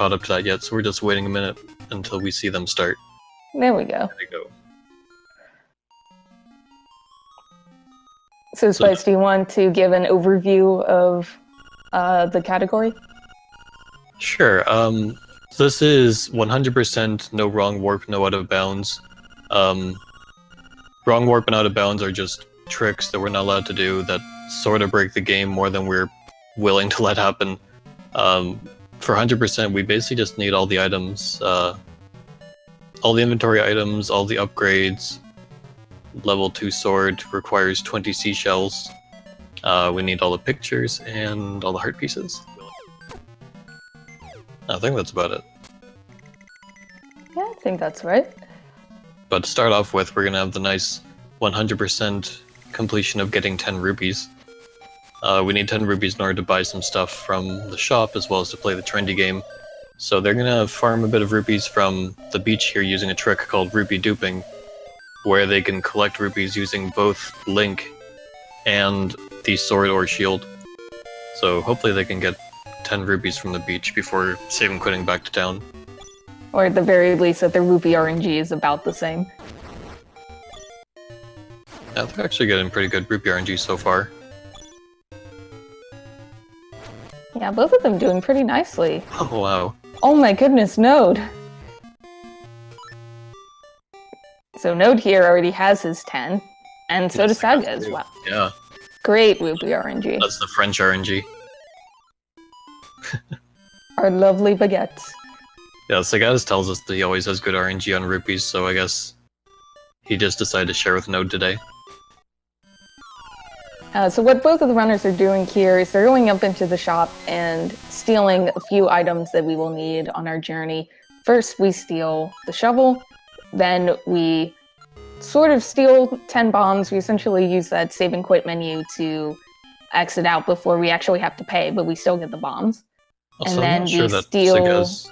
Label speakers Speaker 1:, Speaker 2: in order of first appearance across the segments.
Speaker 1: caught up to that yet, so we're just waiting a minute until we see them start.
Speaker 2: There we go.
Speaker 1: There we go.
Speaker 2: So, Spice, do you want to give an overview of the category?
Speaker 1: Sure. This is 100% no wrong warp, no out of bounds. Wrong warp and out of bounds are just tricks that we're not allowed to do that sort of break the game more than we're willing to let happen. For 100%, we basically just need all the items, all the inventory items, all the upgrades. Level 2 sword requires 20 seashells. We need all the pictures and all the heart pieces. I think that's about it.
Speaker 2: Yeah, I think that's right.
Speaker 1: But to start off with, we're going to have the nice 100% completion of getting 10 rupees. We need 10 rupees in order to buy some stuff from the shop, as well as to play the trendy game. So they're going to farm a bit of rupees from the beach here using a trick called rupee duping, where they can collect rupees using both Link and the sword or shield. So hopefully they can get 10 rupees from the beach before saving quitting back to town.
Speaker 2: Or at the very least that the rupee RNG is about the same.
Speaker 1: Yeah, they're actually getting pretty good rupee RNG so far.
Speaker 2: Yeah, both of them doing pretty nicely.
Speaker 1: Oh wow.
Speaker 2: Oh my goodness, Node! So Node here already has his 10, and so does Sagaz. Wow.
Speaker 1: Yeah.
Speaker 2: Great rupee RNG.
Speaker 1: That's the French RNG.
Speaker 2: Our lovely baguettes.
Speaker 1: Yeah, Sagaz tells us that he always has good RNG on rupees, so I guess he just decided to share with Node today.
Speaker 2: So what both of the runners are doing here is they're going up into the shop and stealing a few items that we will need on our journey. First, we steal the shovel. Then we sort of steal 10 bombs. We essentially use that save and quit menu to exit out before we actually have to pay, but we still get the bombs.
Speaker 1: Also,
Speaker 2: and then
Speaker 1: I'm not sure that
Speaker 2: steal...
Speaker 1: Sagaz...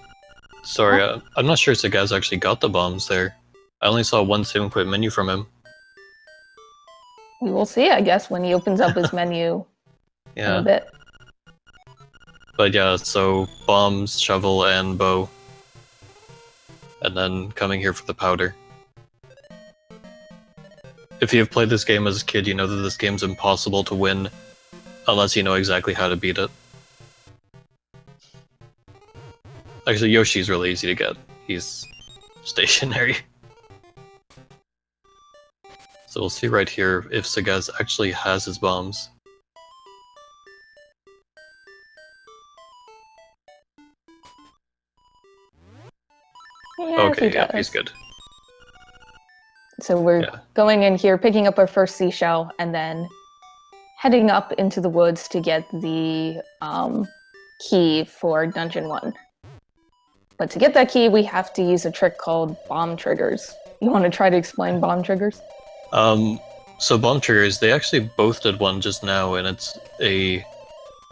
Speaker 1: Sorry, I'm not sure Sagaz actually got the bombs there. I only saw one save and quit menu from him.
Speaker 2: We will see, I guess, when he opens up his menu in a bit.
Speaker 1: But yeah, so bombs, shovel, and bow. And then coming here for the powder. If you have played this game as a kid, you know that this game's impossible to win unless you know exactly how to beat it. Actually, Yoshi's really easy to get. He's stationary. So we'll see right here if Sagaz actually has his bombs.
Speaker 2: Yeah,
Speaker 1: okay, yeah, he's good.
Speaker 2: So we're going in here, picking up our first seashell, and then heading up into the woods to get the key for Dungeon 1. But to get that key, we have to use a trick called bomb triggers. You want to try to explain bomb triggers?
Speaker 1: So bomb triggers, they actually both did one just now, and it's a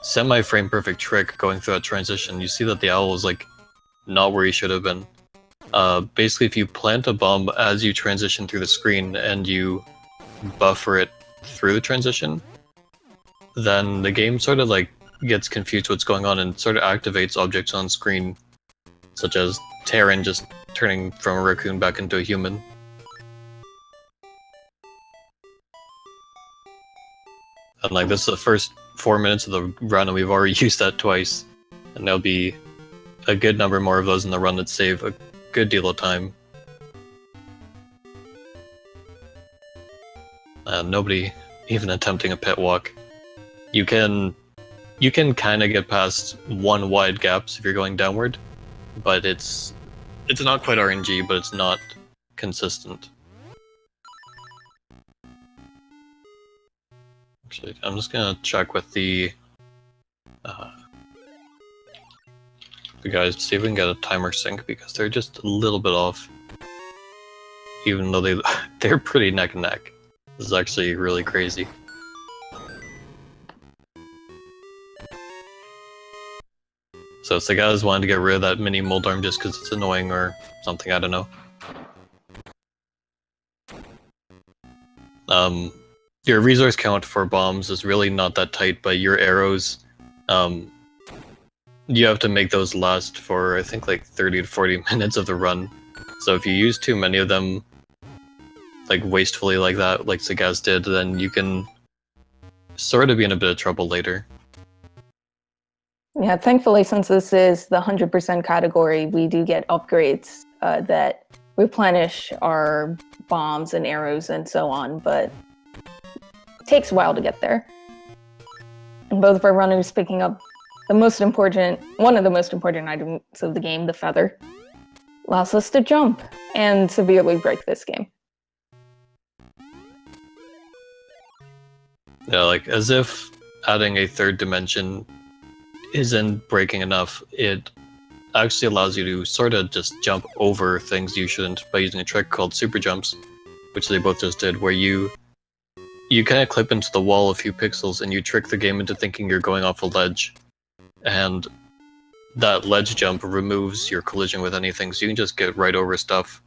Speaker 1: semi-frame perfect trick going through that transition. You see that the owl is like not where he should have been. Basically, if you plant a bomb as you transition through the screen and you buffer it through the transition, then the game sort of like gets confused what's going on and sort of activates objects on screen, such as Terran just turning from a raccoon back into a human. And like this is the first 4 minutes of the run and we've already used that twice, and there'll be a good number more of those in the run that save a good deal of time. Nobody even attempting a pit walk. You can kind of get past one wide gaps if you're going downward, but it's not quite RNG, but it's not consistent. Actually, I'm just gonna check with the guys to see if we can get a timer sync, because they're just a little bit off. Even though they're pretty neck and neck. This is actually really crazy. So Sagaz wanted to get rid of that mini mold arm just because it's annoying or something, I don't know. Your resource count for bombs is really not that tight, but your arrows you have to make those last for, I think, like 30 to 40 minutes of the run. So if you use too many of them, like wastefully like that, like Sagaz did, then you can sort of be in a bit of trouble later.
Speaker 2: Yeah, thankfully, since this is the 100% category, we do get upgrades that replenish our bombs and arrows and so on, but it takes a while to get there. And both of our runners picking up one of the most important items of the game, the feather, allows us to jump and severely break this game.
Speaker 1: Yeah, like, as if adding a third dimension isn't breaking enough, it actually allows you to sort of just jump over things you shouldn't by using a trick called super jumps, which they both just did, where you kind of clip into the wall a few pixels and you trick the game into thinking you're going off a ledge, and that ledge jump removes your collision with anything, so you can just get right over stuff.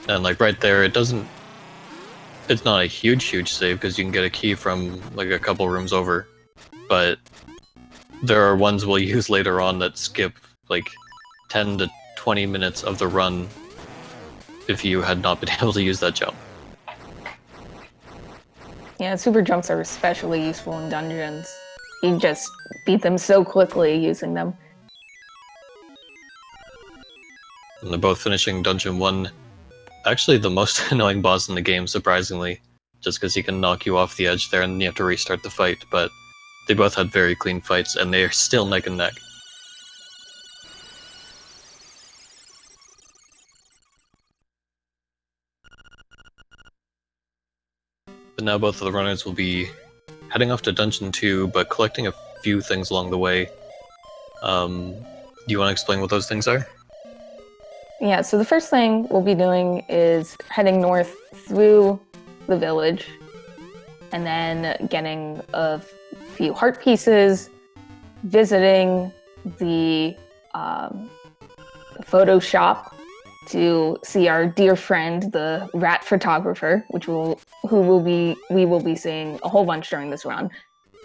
Speaker 1: And like right there, it's not a huge save because you can get a key from like a couple rooms over, but there are ones we'll use later on that skip like 10 to 20 minutes of the run if you had not been able to use that jump.
Speaker 2: Yeah, super jumps are especially useful in dungeons. You just beat them so quickly using them.
Speaker 1: And they're both finishing Dungeon 1. Actually the most annoying boss in the game, surprisingly, just because he can knock you off the edge there and you have to restart the fight, but they both had very clean fights and they are still neck and neck. But now both of the runners will be heading off to Dungeon 2, but collecting a few things along the way. Do you want to explain what those things are?
Speaker 2: Yeah, so the first thing we'll be doing is heading north through the village and then getting a few heart pieces, visiting the photo shop to see our dear friend, the rat photographer, we will be seeing a whole bunch during this run.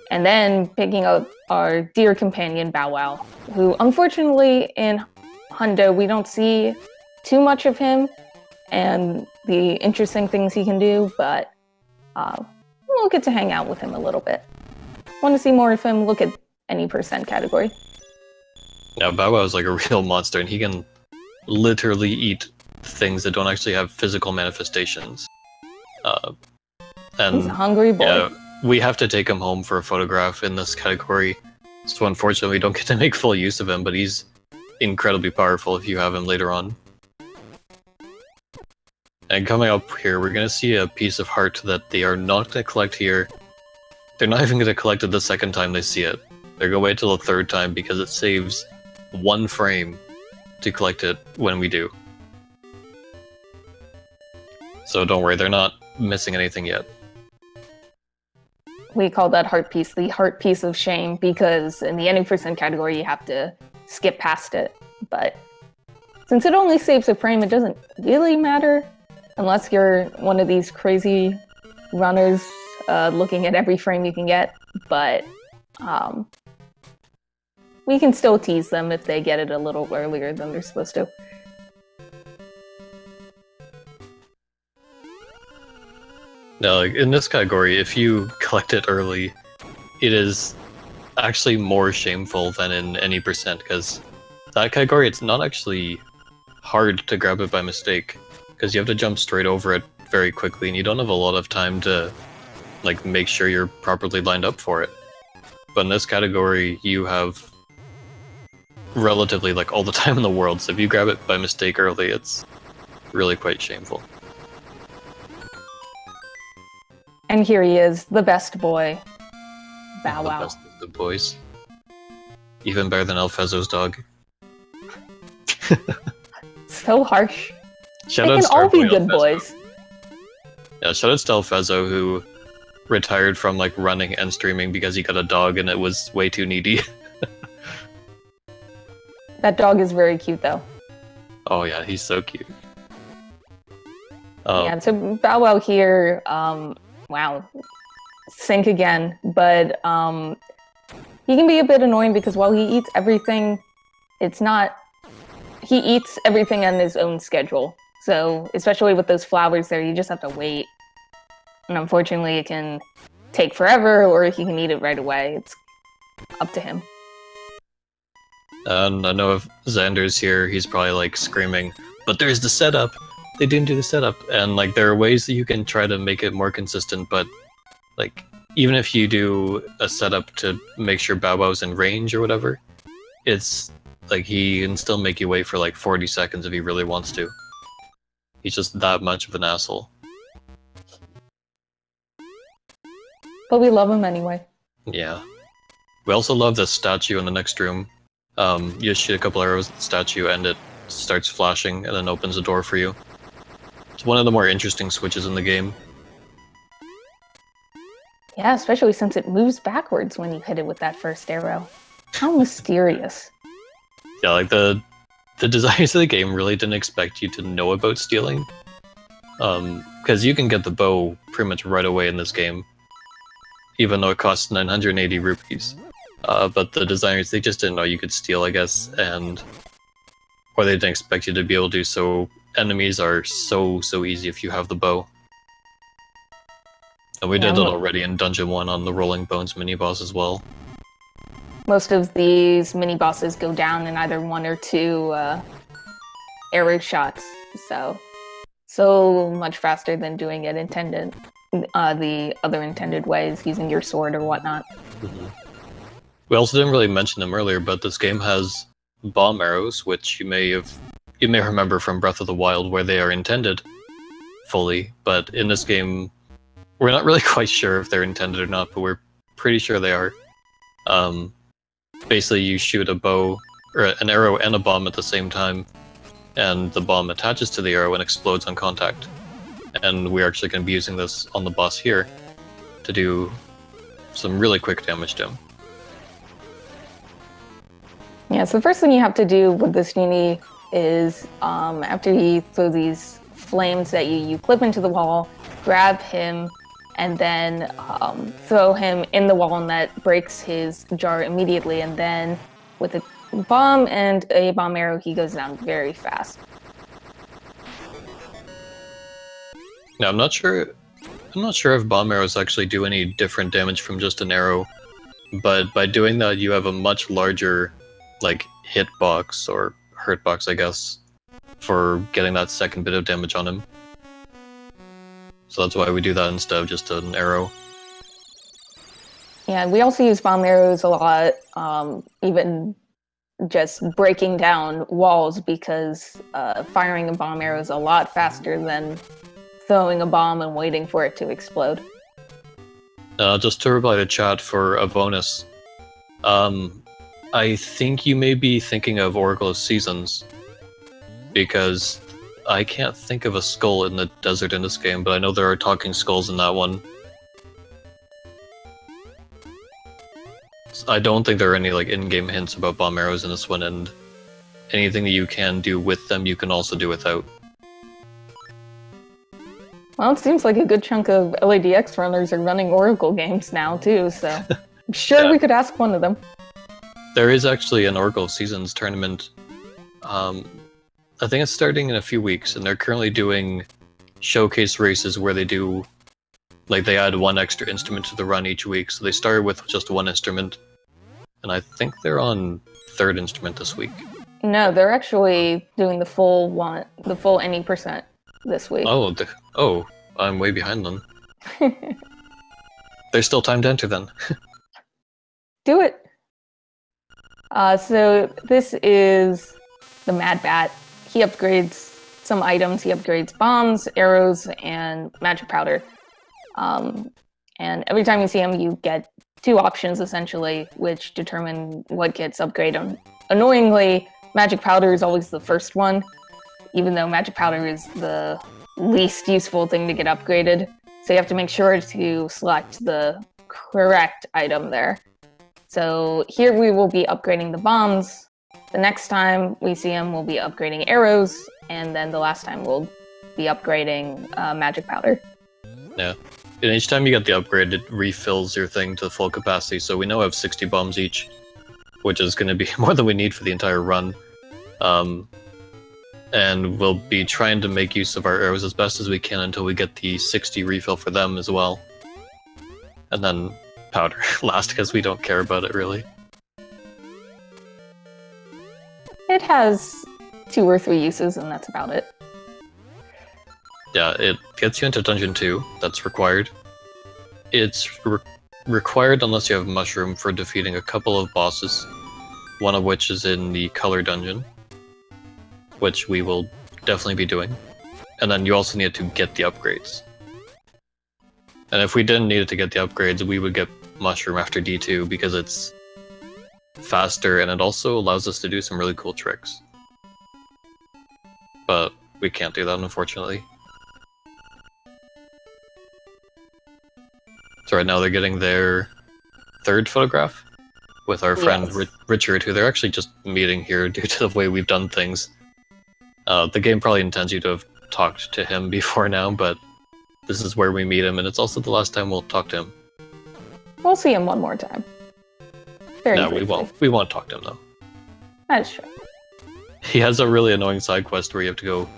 Speaker 2: And then picking up our dear companion, Bow Wow, who unfortunately in Hundo we don't see too much of him and the interesting things he can do, but we'll get to hang out with him a little bit. Want to see more of him? Look at any percent category.
Speaker 1: Yeah, Bow Wow is like a real monster, and he can literally eat things that don't actually have physical manifestations. And
Speaker 2: he's a hungry boy.
Speaker 1: Yeah, we have to take him home for a photograph in this category, so unfortunately we don't get to make full use of him, but he's incredibly powerful if you have him later on. And coming up here, we're going to see a piece of heart that they are not going to collect here. They're not even going to collect it the second time they see it. They're going to wait till the third time because it saves 1 frame to collect it when we do. So don't worry, they're not missing anything yet.
Speaker 2: We call that heart piece the heart piece of shame because in the any percent category you have to skip past it. But since it only saves a frame, it doesn't really matter unless you're one of these crazy runners looking at every frame you can get. But we can still tease them if they get it a little earlier than they're supposed to.
Speaker 1: Now, like, in this category, if you collect it early, it is actually more shameful than in any percent, because that category, it's not actually hard to grab it by mistake, because you have to jump straight over it very quickly, and you don't have a lot of time to like make sure you're properly lined up for it. But in this category, you have relatively like all the time in the world, so if you grab it by mistake early, it's really quite shameful.
Speaker 2: And here he is, the best boy, Bow Wow.
Speaker 1: The best of the boys. Even better than Alfezzo's dog.
Speaker 2: So harsh.
Speaker 1: Shout
Speaker 2: they
Speaker 1: out
Speaker 2: can all be
Speaker 1: Starboy
Speaker 2: good
Speaker 1: Alfezzo.
Speaker 2: boys.
Speaker 1: Yeah, shout out to Alfezzo, who retired from like running and streaming because he got a dog and it was way too needy.
Speaker 2: That dog is very cute, though.
Speaker 1: Oh yeah, he's so cute.
Speaker 2: Yeah, so Bow Wow here, wow, sync again, but he can be a bit annoying because while he eats everything, he eats everything on his own schedule. So, especially with those flowers there, you just have to wait. And unfortunately, it can take forever, or he can eat it right away. It's up to him.
Speaker 1: And I know if Xander's here, he's probably like screaming, but there's the setup! They didn't do the setup! And like there are ways that you can try to make it more consistent, but like even if you do a setup to make sure Bow Bow's in range or whatever, it's like he can still make you wait for like 40 seconds if he really wants to. He's just that much of an asshole.
Speaker 2: But we love him anyway.
Speaker 1: Yeah. We also love the statue in the next room. You just shoot a couple arrows at the statue and it starts flashing and then opens a door for you. It's one of the more interesting switches in the game.
Speaker 2: Yeah, especially since it moves backwards when you hit it with that first arrow. How mysterious.
Speaker 1: Yeah, like the designers of the game really didn't expect you to know about stealing. Because you can get the bow pretty much right away in this game, even though it costs 980 rupees. But the designers, they just didn't know you could steal, I guess, or they didn't expect you to be able to, so enemies are so easy if you have the bow. And we did it already in Dungeon 1 on the Rolling Bones mini-boss as well.
Speaker 2: Most of these mini-bosses go down in either 1 or 2 arrow shots, so much faster than doing it the other intended ways, using your sword or whatnot.
Speaker 1: Mm-hmm. We also didn't really mention them earlier, but this game has bomb arrows, which you may remember from Breath of the Wild, where they are intended fully, but in this game, we're not really quite sure if they're intended or not, but we're pretty sure they are. Basically, you shoot a bow, or an arrow and a bomb at the same time, and the bomb attaches to the arrow and explodes on contact. And we're actually going to be using this on the boss here to do some really quick damage to him.
Speaker 2: Yeah, so the first thing you have to do with this genie is, after you throw these flames that you clip into the wall, grab him, and then throw him in the wall, and that breaks his jar immediately, and then with a bomb and a bomb arrow, he goes down very fast.
Speaker 1: Now, I'm not sure if bomb arrows actually do any different damage from just an arrow, but by doing that, you have a much larger, like, hitbox, or hurtbox, I guess, for getting that second bit of damage on him. So that's why we do that instead of just an arrow.
Speaker 2: Yeah, we also use bomb arrows a lot, even just breaking down walls, because firing a bomb arrow is a lot faster than throwing a bomb and waiting for it to explode.
Speaker 1: Just to reply to chat for a bonus, I think you may be thinking of Oracle of Seasons, because I can't think of a skull in the desert in this game, but I know there are talking skulls in that one. I don't think there are any like in-game hints about bomb arrows in this one, and anything that you can do with them, you can also do without.
Speaker 2: Well, it seems like a good chunk of LADX runners are running Oracle games now, too, so I'm sure we could ask one of them.
Speaker 1: There is actually an Oracle of Seasons tournament. I think it's starting in a few weeks, and they're currently doing showcase races where they do, like, they add one extra instrument to the run each week. So they started with just one instrument, and I think they're on third instrument this week.
Speaker 2: No, they're actually doing the full any percent this week.
Speaker 1: Oh, I'm way behind them. There's still time to enter then.
Speaker 2: Do it! So this is the Mad Bat. He upgrades some items. He upgrades bombs, arrows, and magic powder. And every time you see him, you get 2 options, essentially, which determine what gets upgraded. Annoyingly, magic powder is always the first one, even though magic powder is the least useful thing to get upgraded. So you have to make sure to select the correct item there. So here we will be upgrading the bombs. The next time we see him, we'll be upgrading arrows, and then the last time we'll be upgrading magic powder.
Speaker 1: Yeah. And each time you get the upgrade, it refills your thing to full capacity, so we now have 60 bombs each, which is going to be more than we need for the entire run. And we'll be trying to make use of our arrows as best as we can until we get the 60 refill for them as well. And then powder last, because we don't care about it, really.
Speaker 2: It has 2 or 3 uses, and that's about it.
Speaker 1: Yeah, it gets you into Dungeon 2, that's required. It's required unless you have Mushroom for defeating a couple of bosses, one of which is in the Color Dungeon, which we will definitely be doing. And then you also need to get the upgrades. And if we didn't need it to get the upgrades, we would get Mushroom after D2 because it's faster and it also allows us to do some really cool tricks. But we can't do that, unfortunately. So right now they're getting their 3rd photograph with our friend Richard, who they're actually just meeting here due to the way we've done things. The game probably intends you to have talked to him before now, but this is where we meet him, and it's also the last time we'll talk to him.
Speaker 2: We'll see him one more time.
Speaker 1: No, we won't. We won't talk to him, though.
Speaker 2: That's true.
Speaker 1: He has a really annoying side quest where you have to go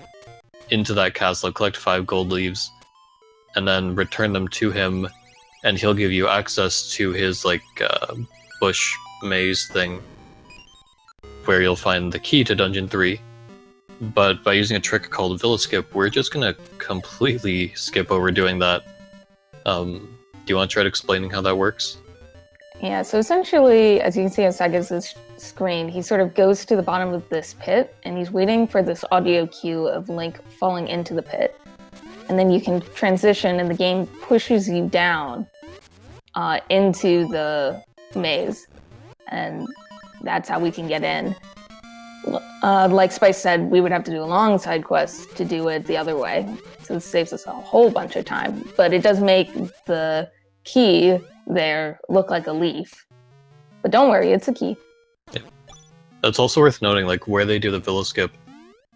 Speaker 1: into that castle, collect 5 gold leaves, and then return them to him, and he'll give you access to his, like, bush maze thing, where you'll find the key to Dungeon 3. But by using a trick called Villa Skip, we're just gonna completely skip over doing that. Do you want to try explaining how that works?
Speaker 2: Yeah, so essentially, as you can see on Sagaz's screen, he sort of goes to the bottom of this pit, and he's waiting for this audio cue of Link falling into the pit. And then you can transition, and the game pushes you down into the maze. And that's how we can get in. Like Spice said, we would have to do a long side quest to do it the other way. So this saves us a whole bunch of time. But it does make the key there look like a leaf. But don't worry, it's a key.
Speaker 1: Yeah. It's also worth noting, like, where they do the Villa Skip.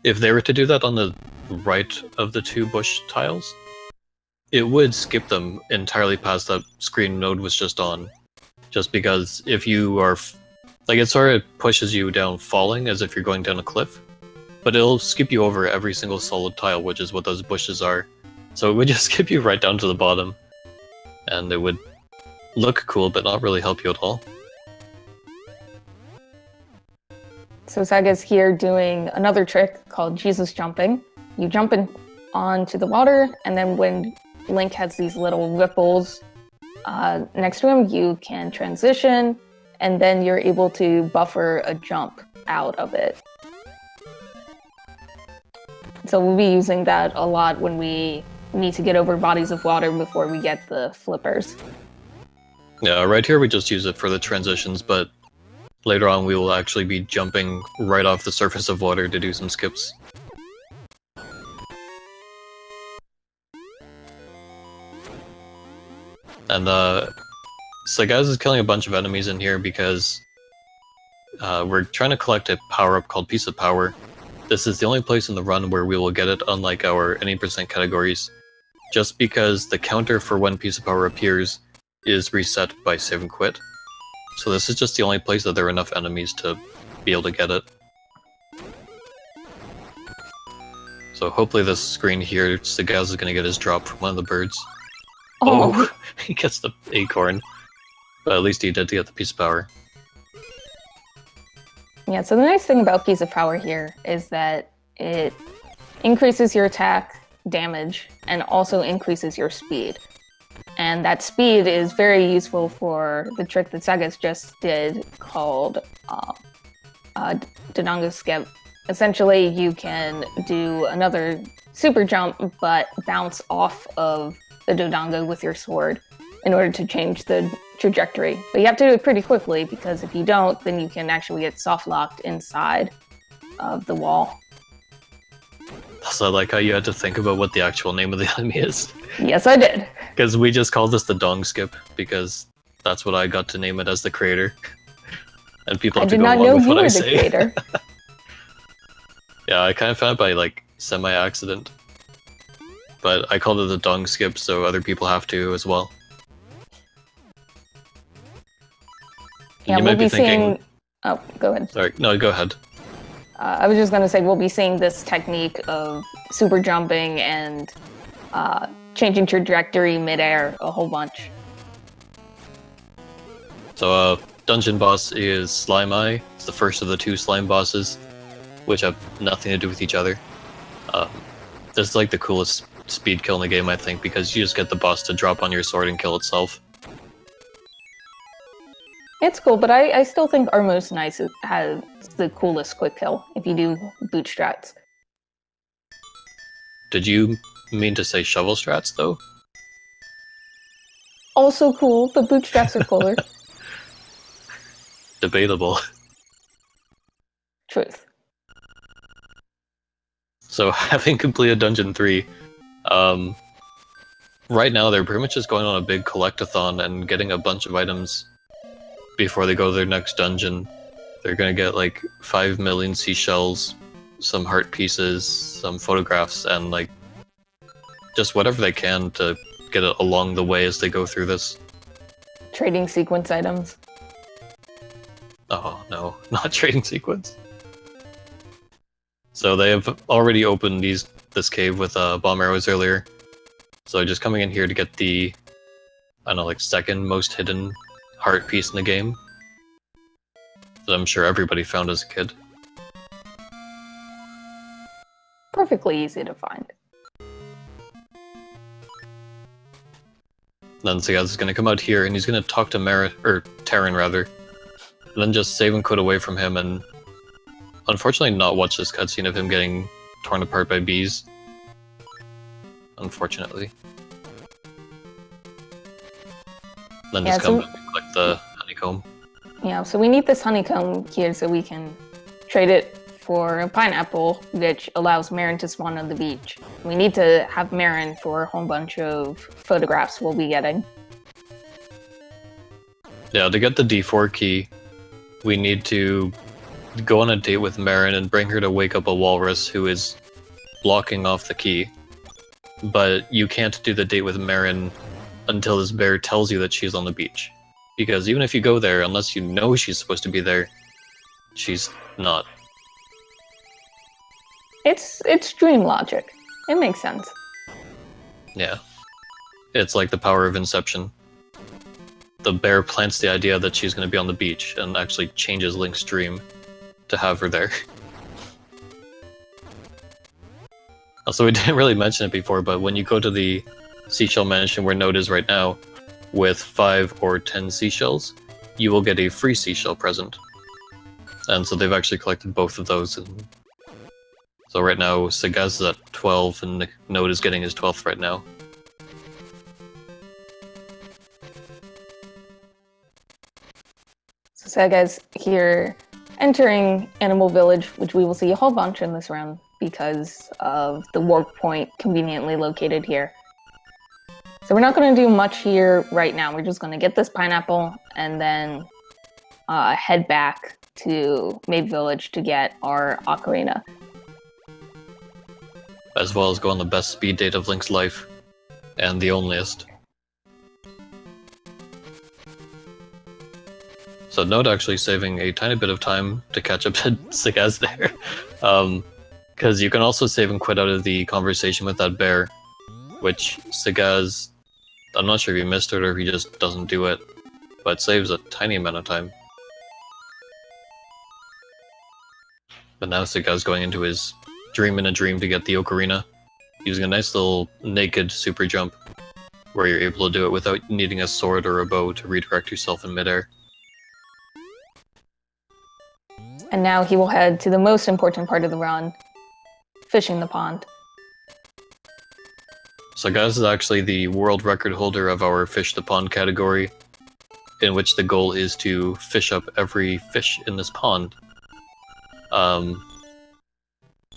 Speaker 1: If they were to do that on the right of the 2 bush tiles, it would skip them entirely past that screen Node was just on. Just because if you are... Like, it sort of pushes you down falling as if you're going down a cliff, but it'll skip you over every single solid tile, which is what those bushes are. So it would just skip you right down to the bottom, and it would look cool, but not really help you at all.
Speaker 2: So Sagaz here doing another trick called Jesus jumping. You jump in onto the water, and then when Link has these little ripples next to him, you can transition, and then you're able to buffer a jump out of it. So we'll be using that a lot when we need to get over bodies of water before we get the flippers.
Speaker 1: Yeah, right here we just use it for the transitions, but later on we will actually be jumping right off the surface of water to do some skips. And Sagaz is killing a bunch of enemies in here because we're trying to collect a power-up called Piece of Power. This is the only place in the run where we will get it, unlike our any percent categories, just because the counter for when Piece of Power appears is reset by save and quit. So this is just the only place that there are enough enemies to be able to get it. So hopefully this screen here, Sagaz is going to get his drop from one of the birds. Oh, he gets the acorn. But at least he did get the Piece of Power.
Speaker 2: Yeah, so the nice thing about Piece of Power here is that it increases your attack damage and also increases your speed. And that speed is very useful for the trick that Sagaz just did called Dodongo Skip. Essentially, you can do another super jump, but bounce off of the Dodongo with your sword in order to change the trajectory. But you have to do it pretty quickly, because if you don't, then you can actually get soft-locked inside of the wall.
Speaker 1: So I like how you had to think about what the actual name of the enemy is.
Speaker 2: Yes, I did.
Speaker 1: Because we just called this the Dong Skip, because that's what I got to name it as the creator. And people have to go along with what I say. I did not know you were the creator. Yeah, I kind of found it by, like, semi-accident. but I called it the dong skip, so other people have to as well.
Speaker 2: Yeah,
Speaker 1: you
Speaker 2: we'll
Speaker 1: might be thinking...
Speaker 2: seeing... Oh, go ahead.
Speaker 1: Sorry, no, go ahead.
Speaker 2: I was just going to say, we'll be seeing this technique of super jumping and changing trajectory midair a whole bunch.
Speaker 1: So, dungeon boss is Slime Eye. It's the first of the 2 slime bosses, which have nothing to do with each other. This is like the coolest speed kill in the game, I think, because you just get the boss to drop on your sword and kill itself.
Speaker 2: It's cool, but I still think our most nice has the coolest quick kill if you do boot strats.
Speaker 1: Did you mean to say shovel strats, though?
Speaker 2: Also cool, but boot strats are cooler.
Speaker 1: Debatable.
Speaker 2: Truth.
Speaker 1: So, having completed Dungeon 3, right now they're pretty much just going on a big collectathon and getting a bunch of items before they go to their next dungeon. They're gonna get like 5 million seashells, some heart pieces, some photographs, and like just whatever they can to get it along the way as they go through this.
Speaker 2: Trading sequence items.
Speaker 1: Oh no, not trading sequence. So they have already opened this cave with bomb arrows earlier. So just coming in here to get the, I don't know, like second most hidden heart piece in the game that I'm sure everybody found as a kid.
Speaker 2: Perfectly easy to find.
Speaker 1: Then Sagaz is going to come out here and he's going to talk to Terran rather, and then just save and quit away from him and unfortunately not watch this cutscene of him getting torn apart by bees. Unfortunately. Then just come and collect the honeycomb.
Speaker 2: Yeah, so we need this honeycomb here so we can trade it for a pineapple, which allows Marin to spawn on the beach. We need to have Marin for a whole bunch of photographs we'll be getting.
Speaker 1: Yeah, to get the D4 key, we need to go on a date with Marin and bring her to wake up a walrus who is blocking off the key. But you can't do the date with Marin until this bear tells you that she's on the beach. Because even if you go there, unless you know she's supposed to be there, she's not.
Speaker 2: It's dream logic. It makes sense.
Speaker 1: Yeah. It's like the power of Inception. The bear plants the idea that she's going to be on the beach and actually changes Link's dream to have her there. Also, we didn't really mention it before, but when you go to the seashell mansion where Noad is right now, with 5 or 10 seashells, you will get a free seashell present. And so they've actually collected both of those. And so right now, Sagaz is at 12, and Noad is getting his 12th right now.
Speaker 2: So Sagaz here entering Animal Village, which we will see a whole bunch in this round because of the warp point conveniently located here. So we're not going to do much here right now. We're just going to get this pineapple and then head back to Maid Village to get our ocarina.
Speaker 1: As well as go on the best speed date of Link's life, and the onlyest. So Noad actually saving a tiny bit of time to catch up to Sagaz there. Because you can also save and quit out of the conversation with that bear, which Sagaz, I'm not sure if he missed it or if he just doesn't do it, but saves a tiny amount of time. But now Sagaz going into his dream in a dream to get the ocarina, using a nice little naked super jump, where you're able to do it without needing a sword or a bow to redirect yourself in midair.
Speaker 2: And now he will head to the most important part of the run, fishing the pond.
Speaker 1: Sagaz is actually the world record holder of our Fish the Pond category, in which the goal is to fish up every fish in this pond.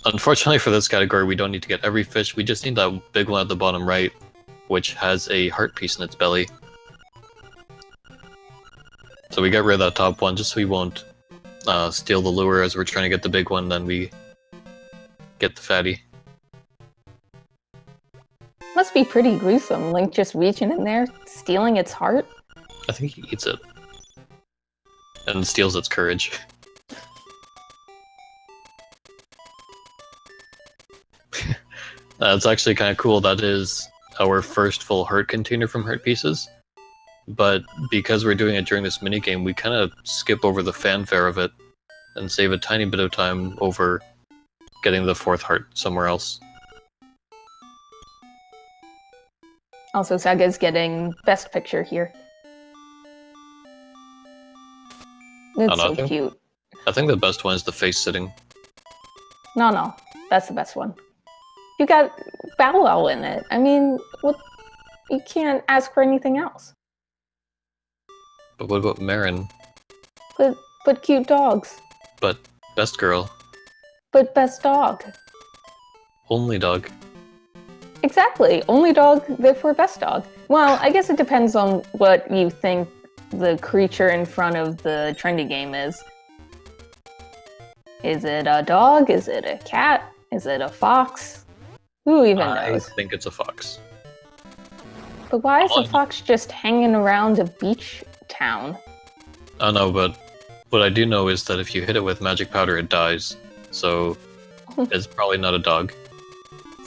Speaker 1: Unfortunately for this category, we don't need to get every fish, we just need that big one at the bottom right, which has a heart piece in its belly. So we get rid of that top one, just so we won't steal the lure as we're trying to get the big one, then we get the fatty.
Speaker 2: Must be pretty gruesome, Link just reaching in there, stealing its heart.
Speaker 1: I think he eats it. And steals its courage. That's actually kind of cool. That is our first full heart container from Heart Pieces. But because we're doing it during this minigame, we kind of skip over the fanfare of it and save a tiny bit of time over getting the 4th heart somewhere else.
Speaker 2: Also, Saga's getting best picture here. It's so cute.
Speaker 1: I think the best one is the face sitting.
Speaker 2: No, that's the best one. You got Bow Wow in it. I mean, what? You can't ask for anything else.
Speaker 1: But what about Marin?
Speaker 2: But cute dogs.
Speaker 1: But best girl.
Speaker 2: But best dog.
Speaker 1: Only dog.
Speaker 2: Exactly. Only dog, therefore best dog. Well, I guess it depends on what you think the creature in front of the trendy game is. Is it a dog? Is it a cat? Is it a fox? Who even knows?
Speaker 1: I think it's a fox.
Speaker 2: But why is a fox just hanging around a beach town?
Speaker 1: I know, but what I do know is that if you hit it with magic powder, it dies. So it's probably not a dog.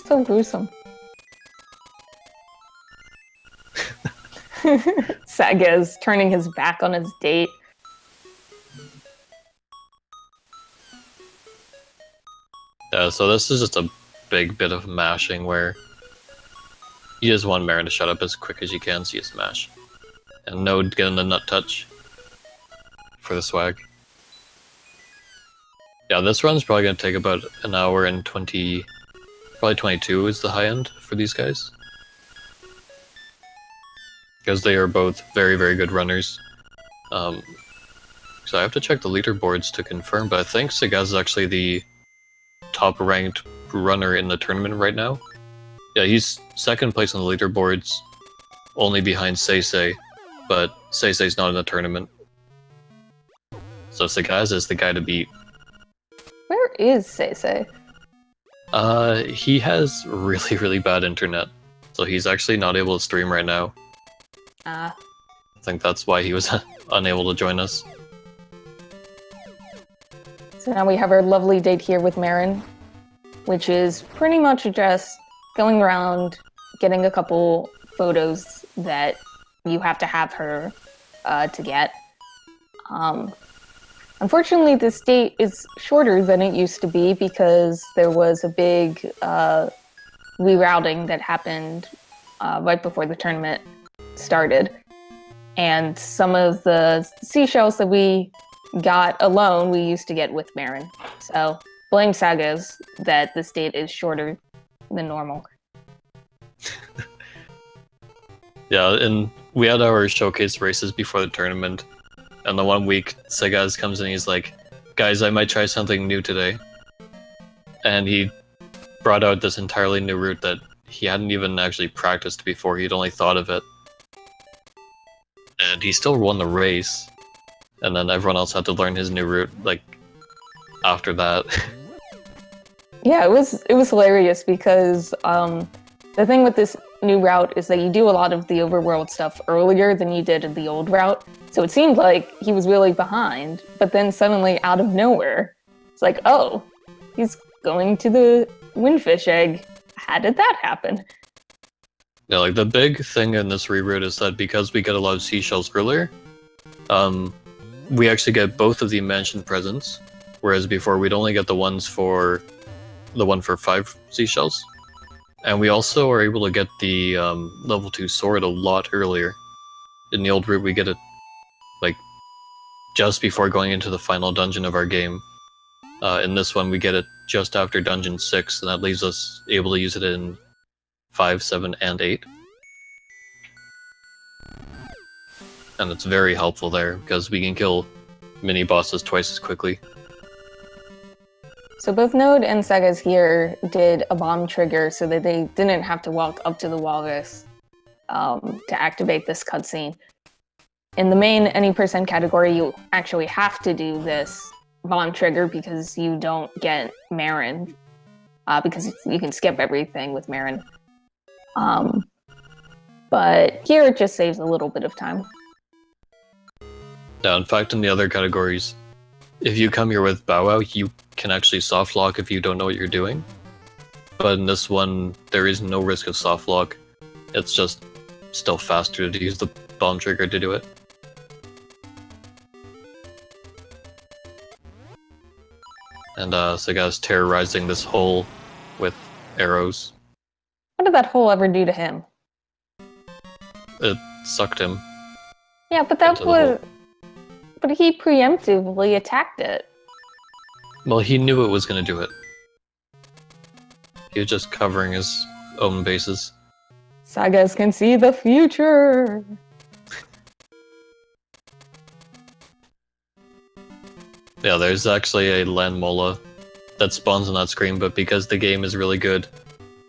Speaker 2: So gruesome. Sagaz turning his back on his date.
Speaker 1: Yeah, so this is just a big bit of mashing where you just want Marin to shut up as quick as you can so you smash. And Node getting the nut touch for the swag. Yeah, this run's probably going to take about an hour and 20... Probably 22 is the high end for these guys. Because they are both very, very good runners. So I have to check the leaderboards to confirm, but I think Sagaz is actually the top-ranked runner in the tournament right now. Yeah, he's second place on the leaderboards, only behind Seisei, but Seisei's not in the tournament. So Sagaz is the guy to beat.
Speaker 2: Where is Seisei?
Speaker 1: He has really, really bad internet, so he's actually not able to stream right now. I think that's why he was unable to join us.
Speaker 2: So now we have our lovely date here with Marin, which is pretty much just going around, getting a couple photos that you have to have her to get. Unfortunately, this date is shorter than it used to be because there was a big rerouting that happened right before the tournament started. And some of the seashells that we got alone, we used to get with Marin. So blame Sagaz that this date is shorter than normal.
Speaker 1: Yeah, and we had our showcase races before the tournament, and the one week Sagaz comes in, he's like, guys, I might try something new today. And he brought out this entirely new route that he hadn't even actually practiced before, he'd only thought of it. And he still won the race, and then everyone else had to learn his new route, like, after that.
Speaker 2: Yeah, it was hilarious because the thing with this new route is that you do a lot of the overworld stuff earlier than you did in the old route. So it seemed like he was really behind, but then suddenly out of nowhere, it's like, oh, he's going to the Windfish Egg. How did that happen?
Speaker 1: Yeah, like the big thing in this reroute is that because we get a lot of seashells earlier, we actually get both of the mansion presents, whereas before we'd only get the one for 5 seashells. And we also are able to get the level 2 sword a lot earlier. In the old route, we get it like just before going into the final dungeon of our game. In this one, we get it just after dungeon 6, and that leaves us able to use it in 5, 7, and 8. And it's very helpful there, because we can kill mini-bosses twice as quickly.
Speaker 2: So both Node and Sagaz here did a bomb trigger so that they didn't have to walk up to the walrus to activate this cutscene. In the main any percent category, you actually have to do this bomb trigger because you don't get Marin, because you can skip everything with Marin. But here it just saves a little bit of time.
Speaker 1: Yeah, in fact, in the other categories, if you come here with Bow Wow, you can actually soft lock if you don't know what you're doing. But in this one, there is no risk of soft lock. It's just still faster to use the bomb trigger to do it. And Sagaz terrorizing this hole with arrows.
Speaker 2: What did that hole ever do to him?
Speaker 1: It sucked him.
Speaker 2: Yeah, but that was... But he preemptively attacked it.
Speaker 1: Well, he knew it was going to do it. He was just covering his own bases.
Speaker 2: Sagaz can see the future!
Speaker 1: Yeah, there's actually a land mola that spawns on that screen, but because the game is really good,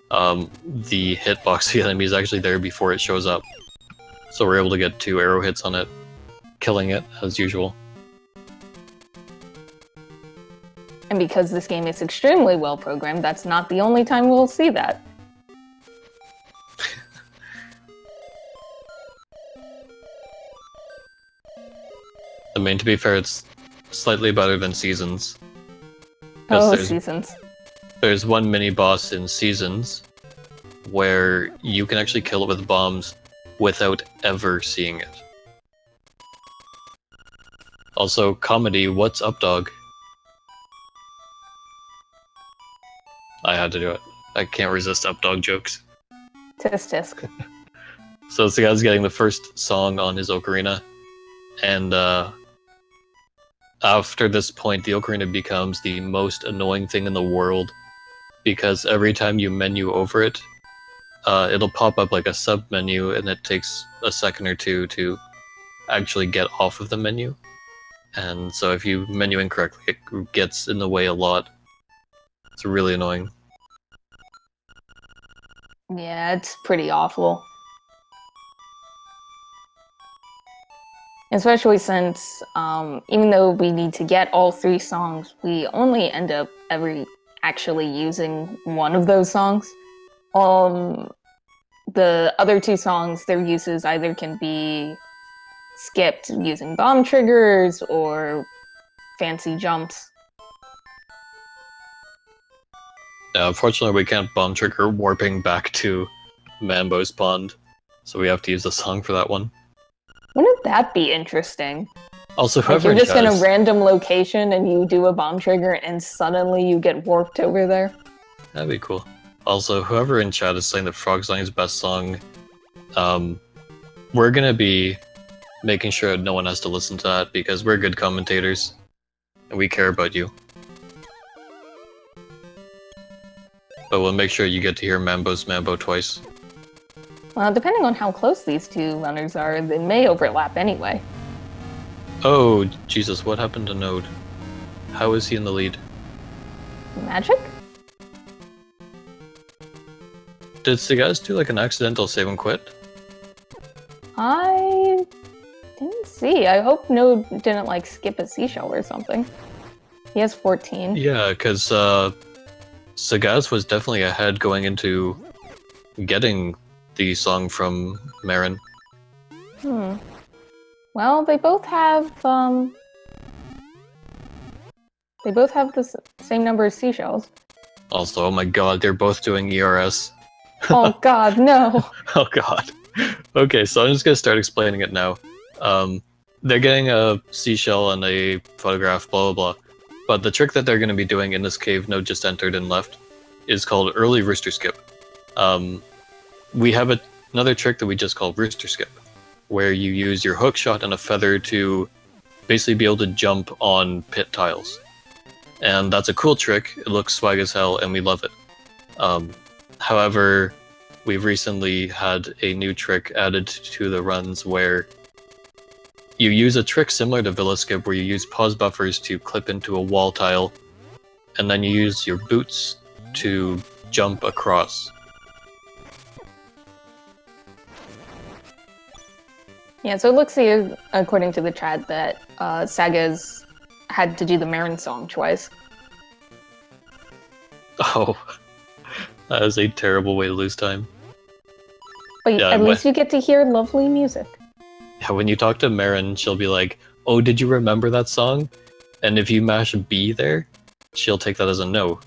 Speaker 1: the hitbox of the enemy is actually there before it shows up. So we're able to get 2 arrow hits on it, killing it as usual.
Speaker 2: And because this game is extremely well programmed, that's not the only time we'll see that.
Speaker 1: I mean, to be fair, it's slightly better than Seasons.
Speaker 2: Oh, Seasons.
Speaker 1: There's one mini-boss in Seasons where you can actually kill it with bombs without ever seeing it. Also, comedy, what's up, dog? I had to do it. I can't resist up dog jokes.
Speaker 2: Tisk tisk.
Speaker 1: So this guy's getting the first song on his ocarina, and after this point, the ocarina becomes the most annoying thing in the world, because every time you menu over it, it'll pop up like a sub-menu, and it takes a second or two to actually get off of the menu. And so if you menu incorrectly, it gets in the way a lot. It's really annoying.
Speaker 2: Yeah, it's pretty awful. Especially since, even though we need to get all 3 songs, we only end up actually using one of those songs. The other 2 songs, their uses either can be skipped using bomb triggers or fancy jumps.
Speaker 1: Yeah, unfortunately, we can't bomb trigger warping back to Mambo's Pond, so we have to use the song for that one.
Speaker 2: Wouldn't that be interesting?
Speaker 1: Also,
Speaker 2: like
Speaker 1: whoever
Speaker 2: you're just in a random location and you do a bomb trigger and suddenly you get warped over there.
Speaker 1: That'd be cool. Also, whoever in chat is saying that Frog Song is best song, we're gonna be making sure no one has to listen to that because we're good commentators and we care about you. But we'll make sure you get to hear Mambo's Mambo twice.
Speaker 2: Well, depending on how close these 2 runners are, they may overlap anyway.
Speaker 1: Oh, Jesus, what happened to Node? How is he in the lead?
Speaker 2: Magic?
Speaker 1: Did Sagaz do like an accidental save and quit?
Speaker 2: I didn't see. I hope Node didn't like skip a seashell or something. He has 14.
Speaker 1: Yeah, because Sagaz was definitely ahead going into getting the song from Marin.
Speaker 2: Well, they both have the same number of seashells.
Speaker 1: Also, oh my god, they're both doing ERS.
Speaker 2: Oh god, no.
Speaker 1: Oh god. Okay, so I'm just gonna start explaining it now. They're getting a seashell and a photograph, blah blah blah. But the trick that they're gonna be doing in this cave Node just entered and left is called early rooster skip. We have another trick that we just call rooster skip, where you use your hook shot and a feather to basically be able to jump on pit tiles. And that's a cool trick, it looks swag as hell, and we love it. However, we've recently had a new trick added to the runs where you use a trick similar to Villa Skip, where you use pause buffers to clip into a wall tile, and then you use your boots to jump across.
Speaker 2: Yeah, so it looks here, according to the chat, that Sagaz had to do the Marin song twice.
Speaker 1: Oh, that is a terrible way to lose time.
Speaker 2: But
Speaker 1: Yeah,
Speaker 2: at least you get to hear lovely music.
Speaker 1: yeah, when you talk to Marin, she'll be like, "Oh, did you remember that song?" And if you mash B there, she'll take that as a no.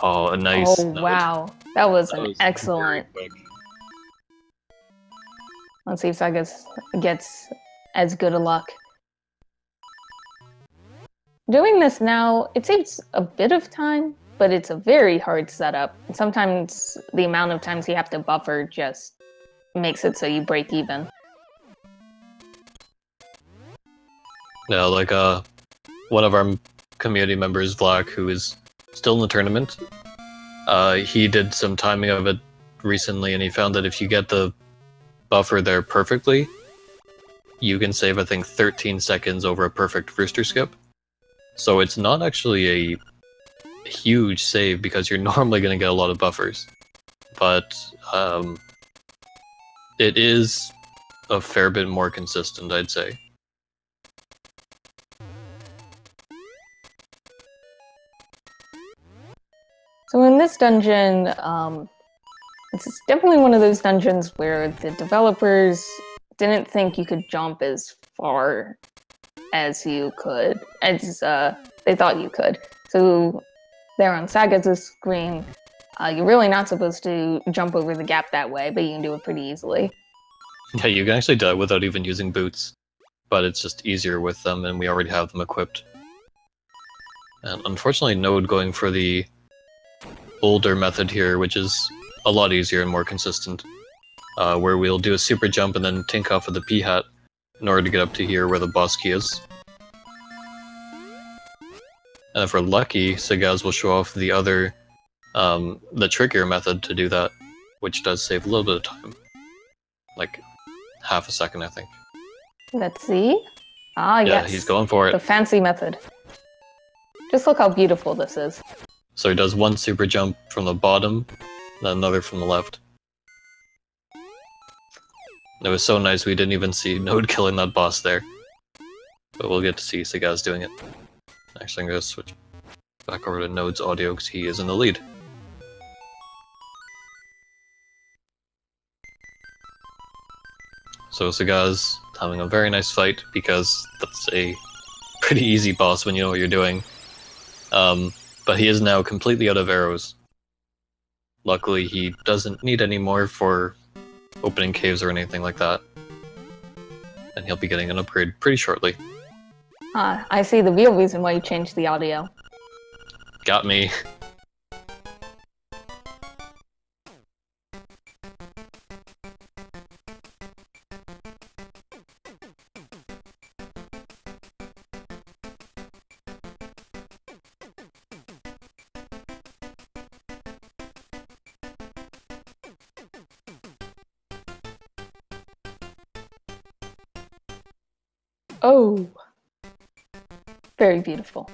Speaker 1: Oh, a nice
Speaker 2: Oh,
Speaker 1: node.
Speaker 2: wow. That was
Speaker 1: That
Speaker 2: an
Speaker 1: was
Speaker 2: excellent.
Speaker 1: very quick.
Speaker 2: Let's see if Sagaz gets as good a luck. Doing this now, it saves a bit of time, but it's a very hard setup. And sometimes the amount of times you have to buffer just makes it so you break even.
Speaker 1: Yeah, like one of our community members, Vlak, who is still in the tournament, he did some timing of it recently, and he found that if you get the buffer there perfectly, you can save, I think, 13 seconds over a perfect rooster skip. So it's not actually a huge save because you're normally going to get a lot of buffers. But it is a fair bit more consistent, I'd say.
Speaker 2: So in this dungeon, it's definitely one of those dungeons where the developers didn't think you could jump as far as you could, as they thought you could. So there on Sagaz's screen, you're really not supposed to jump over the gap that way, but you can do it pretty easily.
Speaker 1: Yeah, you can actually do it without even using boots, but it's just easier with them, and we already have them equipped. And unfortunately, Node going for the older method here, which is a lot easier and more consistent, where we'll do a super jump and then tink off of the P-hat in order to get up to here where the boss key is. And if we're lucky, Sagaz will show off the other, the trickier method to do that, which does save a little bit of time. Like, half a second, I think.
Speaker 2: Let's see. Ah,
Speaker 1: yeah,
Speaker 2: yes.
Speaker 1: He's going for it.
Speaker 2: The fancy method. Just look how beautiful this is.
Speaker 1: So he does one super jump from the bottom, then another from the left. It was so nice we didn't even see Node killing that boss there. But we'll get to see Sagaz doing it. Actually, I'm going to switch back over to Node's audio because he is in the lead. So Sagaz having a very nice fight because that's a pretty easy boss when you know what you're doing. But he is now completely out of arrows. Luckily, he doesn't need any more for opening caves or anything like that. And he'll be getting an upgrade pretty shortly.
Speaker 2: I see the real reason why you changed the audio.
Speaker 1: Got me.
Speaker 2: Oh. Very beautiful.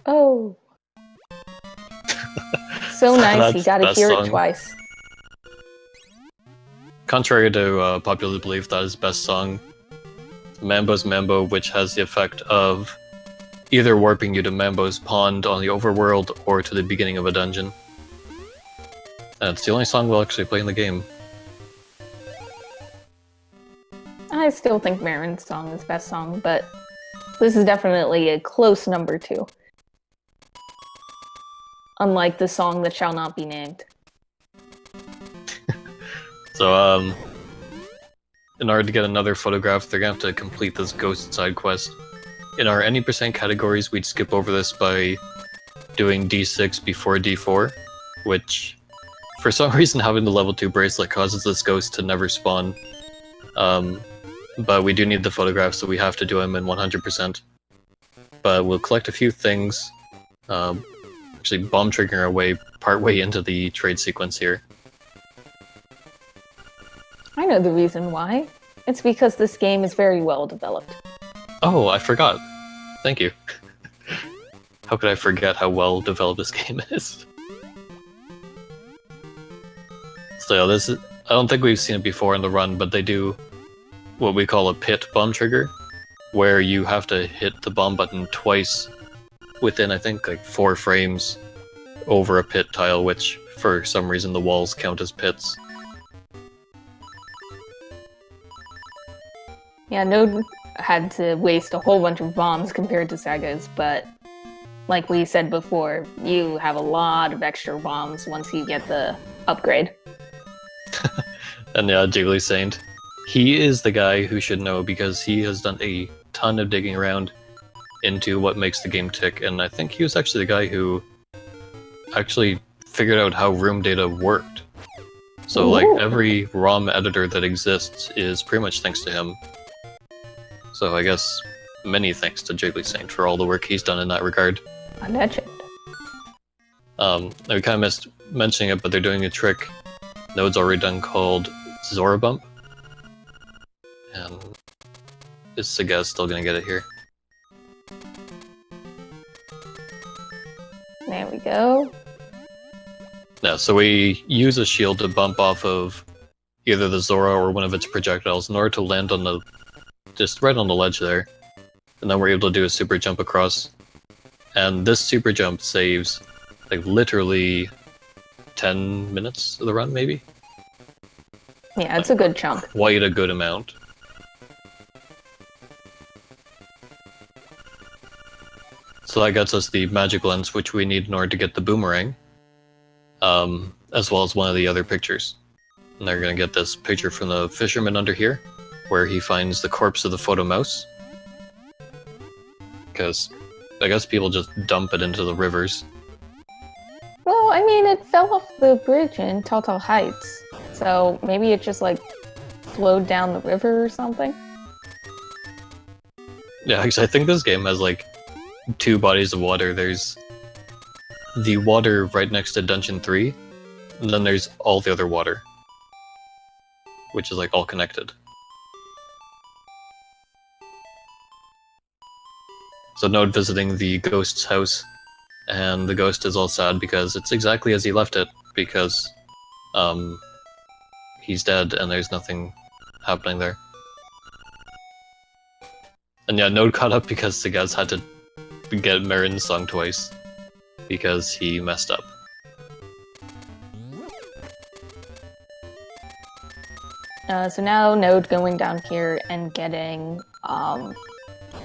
Speaker 2: Oh. So nice, you gotta hear it twice.
Speaker 1: Contrary to popular belief, that is best song. Mambo's Mambo, which has the effect of either warping you to Mambo's pond on the overworld or to the beginning of a dungeon. And it's the only song we'll actually play in the game.
Speaker 2: I still think Marin's song is best song, but this is definitely a close number 2. Unlike the song that shall not be named.
Speaker 1: So, in order to get another photograph, they're gonna have to complete this ghost side quest. In our any % categories, we'd skip over this by doing D6 before D4, which, for some reason, having the level 2 bracelet causes this ghost to never spawn. But we do need the photograph, so we have to do them in 100%. But we'll collect a few things, actually bomb triggering our way partway into the trade sequence here.
Speaker 2: I know the reason why. It's because this game is very well developed.
Speaker 1: Oh, I forgot. Thank you. How could I forget how well developed this game is? So yeah, this is, I don't think we've seen it before in the run, but they do what we call a pit bomb trigger, where you have to hit the bomb button twice within, I think, like 4 frames over a pit tile, which for some reason the walls count as pits.
Speaker 2: Yeah, Node had to waste a whole bunch of bombs compared to Sagaz, but like we said before, you have a lot of extra bombs once you get the upgrade.
Speaker 1: And yeah, Jiggly Saint. He is the guy who should know because he has done a ton of digging around into what makes the game tick, and I think he was actually the guy who actually figured out how room data worked. So like every ROM editor that exists is pretty much thanks to him. So I guess many thanks to Jiggly Saint for all the work he's done in that regard.
Speaker 2: I mentioned.
Speaker 1: We kind of missed mentioning it, but they're doing a trick Node's already done called Zora Bump. And is Sagaz still gonna get it here?
Speaker 2: There we go.
Speaker 1: Yeah, so we use a shield to bump off of either the Zora or one of its projectiles in order to land on the, just right on the ledge there. And then we're able to do a super jump across. And this super jump saves, like, literally 10 minutes of the run, maybe?
Speaker 2: Yeah, it's a good chunk.
Speaker 1: Quite a good amount. So that gets us the magic lens, which we need in order to get the boomerang. As well as one of the other pictures. And they're gonna get this picture from the fisherman under here, where he finds the corpse of the photo mouse. Because I guess people just dump it into the rivers.
Speaker 2: Well, I mean, it fell off the bridge in Telltale Heights, so maybe it just, like, flowed down the river or something?
Speaker 1: Yeah, actually, I think this game has, like, 2 bodies of water. There's the water right next to Dungeon 3, and then there's all the other water, which is, like, all connected. So Node visiting the ghost's house, and the ghost is all sad because it's exactly as he left it, because he's dead and there's nothing happening there. And yeah, Node caught up because Sagaz had to get Marin's song twice, because he messed up.
Speaker 2: So now Node going down here and getting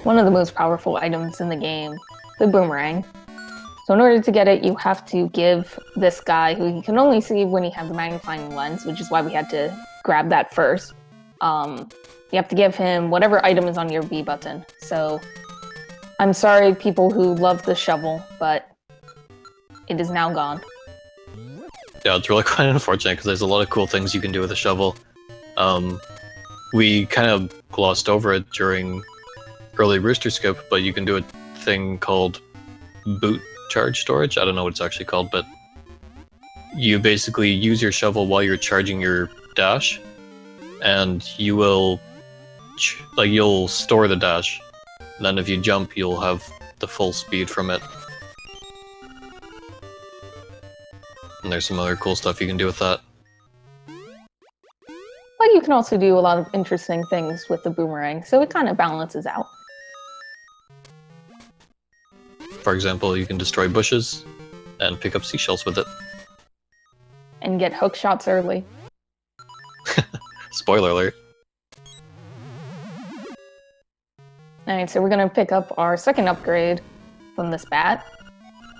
Speaker 2: one of the most powerful items in the game, the boomerang. So in order to get it, you have to give this guy, who you can only see when he has the magnifying lens, which is why we had to grab that first. You have to give him whatever item is on your B button. So I'm sorry, people who love the shovel, but it is now gone.
Speaker 1: Yeah, it's really quite unfortunate because there's a lot of cool things you can do with a shovel. We kind of glossed over it during early Rooster Skip, but you can do a thing called boot charge storage. I don't know what it's actually called, but you basically use your shovel while you're charging your dash, and you will, you'll store the dash, and then if you jump, you'll have the full speed from it. And there's some other cool stuff you can do with that.
Speaker 2: But you can also do a lot of interesting things with the boomerang, so it kind of balances out.
Speaker 1: For example, you can destroy bushes and pick up seashells with it.
Speaker 2: And get hook shots early.
Speaker 1: Spoiler alert.
Speaker 2: Alright, so we're going to pick up our second upgrade from this bat.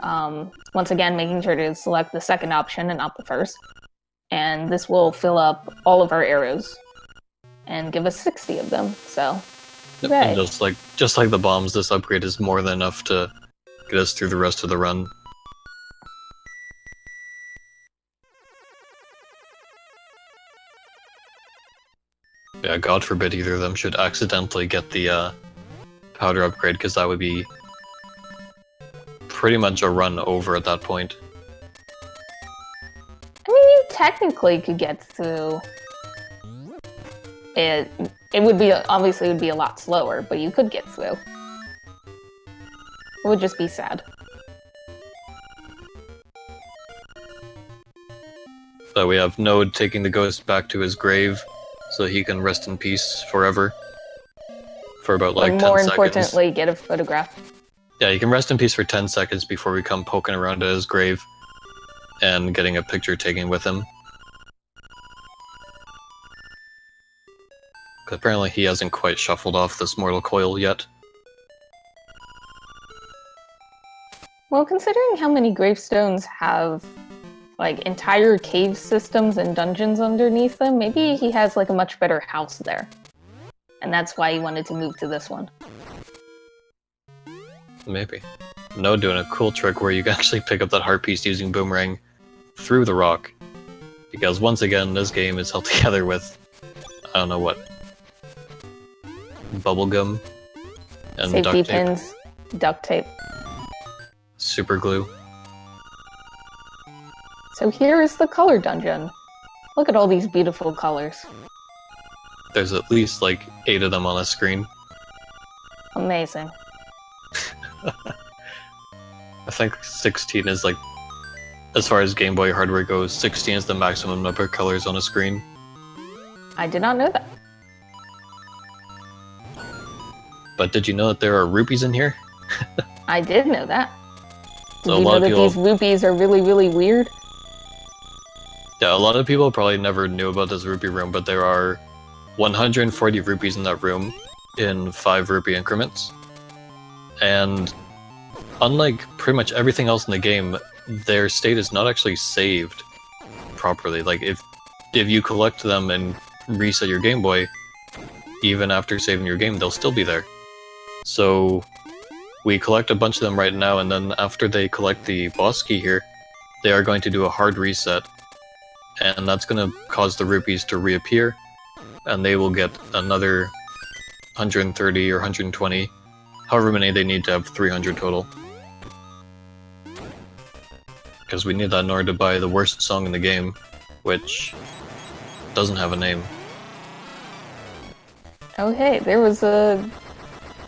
Speaker 2: Once again, making sure to select the second option and not the first. And this will fill up all of our arrows and give us 60 of them, so
Speaker 1: Yep, and just like the bombs, this upgrade is more than enough to get us through the rest of the run. Yeah, God forbid either of them should accidentally get the powder upgrade, because that would be pretty much a run over at that point.
Speaker 2: I mean, you technically could get through it. It would be, obviously, it would be a lot slower, but you could get through. It would just be sad.
Speaker 1: So we have Node taking the ghost back to his grave, so he can rest in peace forever. For about like 10 seconds.
Speaker 2: More importantly, get a photograph.
Speaker 1: Yeah, you can rest in peace for 10 seconds before we come poking around at his grave and getting a picture taken with him. Apparently he hasn't quite shuffled off this mortal coil yet.
Speaker 2: Well, considering how many gravestones have like entire cave systems and dungeons underneath them, maybe he has like a much better house there. And that's why he wanted to move to this one.
Speaker 1: Maybe. No, doing a cool trick where you can actually pick up that heart piece using Boomerang through the rock. Because once again, this game is held together with, I don't know what, bubblegum and
Speaker 2: safety
Speaker 1: duct tape.
Speaker 2: pins, duct tape.
Speaker 1: Super glue.
Speaker 2: So here is the color dungeon. Look at all these beautiful colors.
Speaker 1: There's at least like 8 of them on a screen.
Speaker 2: Amazing.
Speaker 1: I think 16 is like, as far as Game Boy hardware goes, 16 is the maximum number of colors on a screen.
Speaker 2: I did not know that.
Speaker 1: But did you know that there are rupees in here?
Speaker 2: I did know that. Did
Speaker 1: So
Speaker 2: you know that these rupees are really, really weird?
Speaker 1: Yeah, a lot of people probably never knew about this rupee room, but there are 140 rupees in that room in 5 rupee increments. And unlike pretty much everything else in the game, their state is not actually saved properly. Like, if you collect them and reset your Game Boy, even after saving your game, they'll still be there. So we collect a bunch of them right now, and then after they collect the boss key here, they are going to do a hard reset. And that's going to cause the rupees to reappear, and they will get another 130 or 120, however many they need to have 300 total. Because we need that in order to buy the worst song in the game, which doesn't have a name.
Speaker 2: Oh hey, there was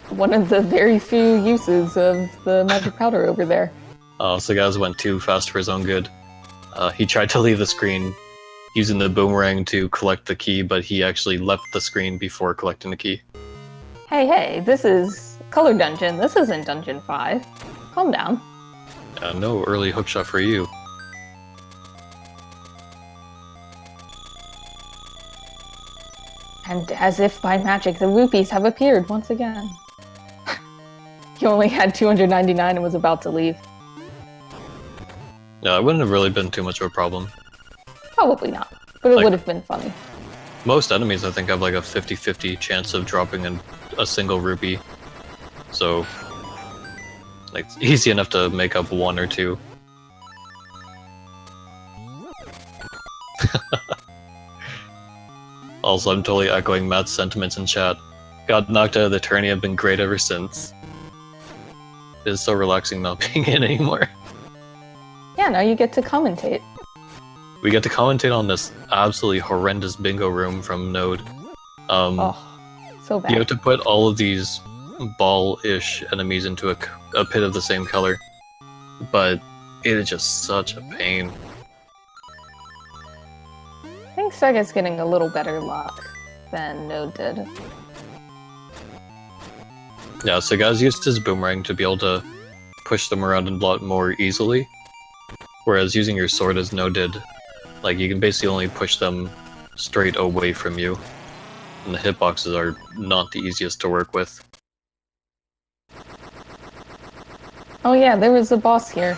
Speaker 2: one of the very few uses of the magic powder over there.
Speaker 1: Sagaz went too fast for his own good. He tried to leave the screen using the boomerang to collect the key, but he actually left the screen before collecting the key.
Speaker 2: Hey, this is Color Dungeon. This isn't Dungeon 5. Calm down.
Speaker 1: No early hookshot for you.
Speaker 2: And as if by magic, the rupees have appeared once again. He only had 299 and was about to leave.
Speaker 1: Yeah, it wouldn't have really been too much of a problem.
Speaker 2: Probably not, but it
Speaker 1: Like,
Speaker 2: would have been funny.
Speaker 1: Most enemies, I think, have like a 50-50 chance of dropping a single rupee. So, like, it's easy enough to make up 1 or 2. Also, I'm totally echoing Matt's sentiments in chat. Got knocked out of the tourney, have been great ever since. It is so relaxing not being in anymore.
Speaker 2: Yeah, now you get to commentate.
Speaker 1: We get to commentate on this absolutely horrendous bingo room from Node.
Speaker 2: Oh, so bad.
Speaker 1: You have to put all of these ball-ish enemies into a pit of the same color, but it is just such a pain.
Speaker 2: I think Sagaz getting a little better luck than Node did.
Speaker 1: Yeah, Sagaz used his boomerang to be able to push them around a lot more easily, whereas using your sword as Node did, like, you can basically only push them straight away from you, and the hitboxes are not the easiest to work with.
Speaker 2: Oh yeah, there was a boss here.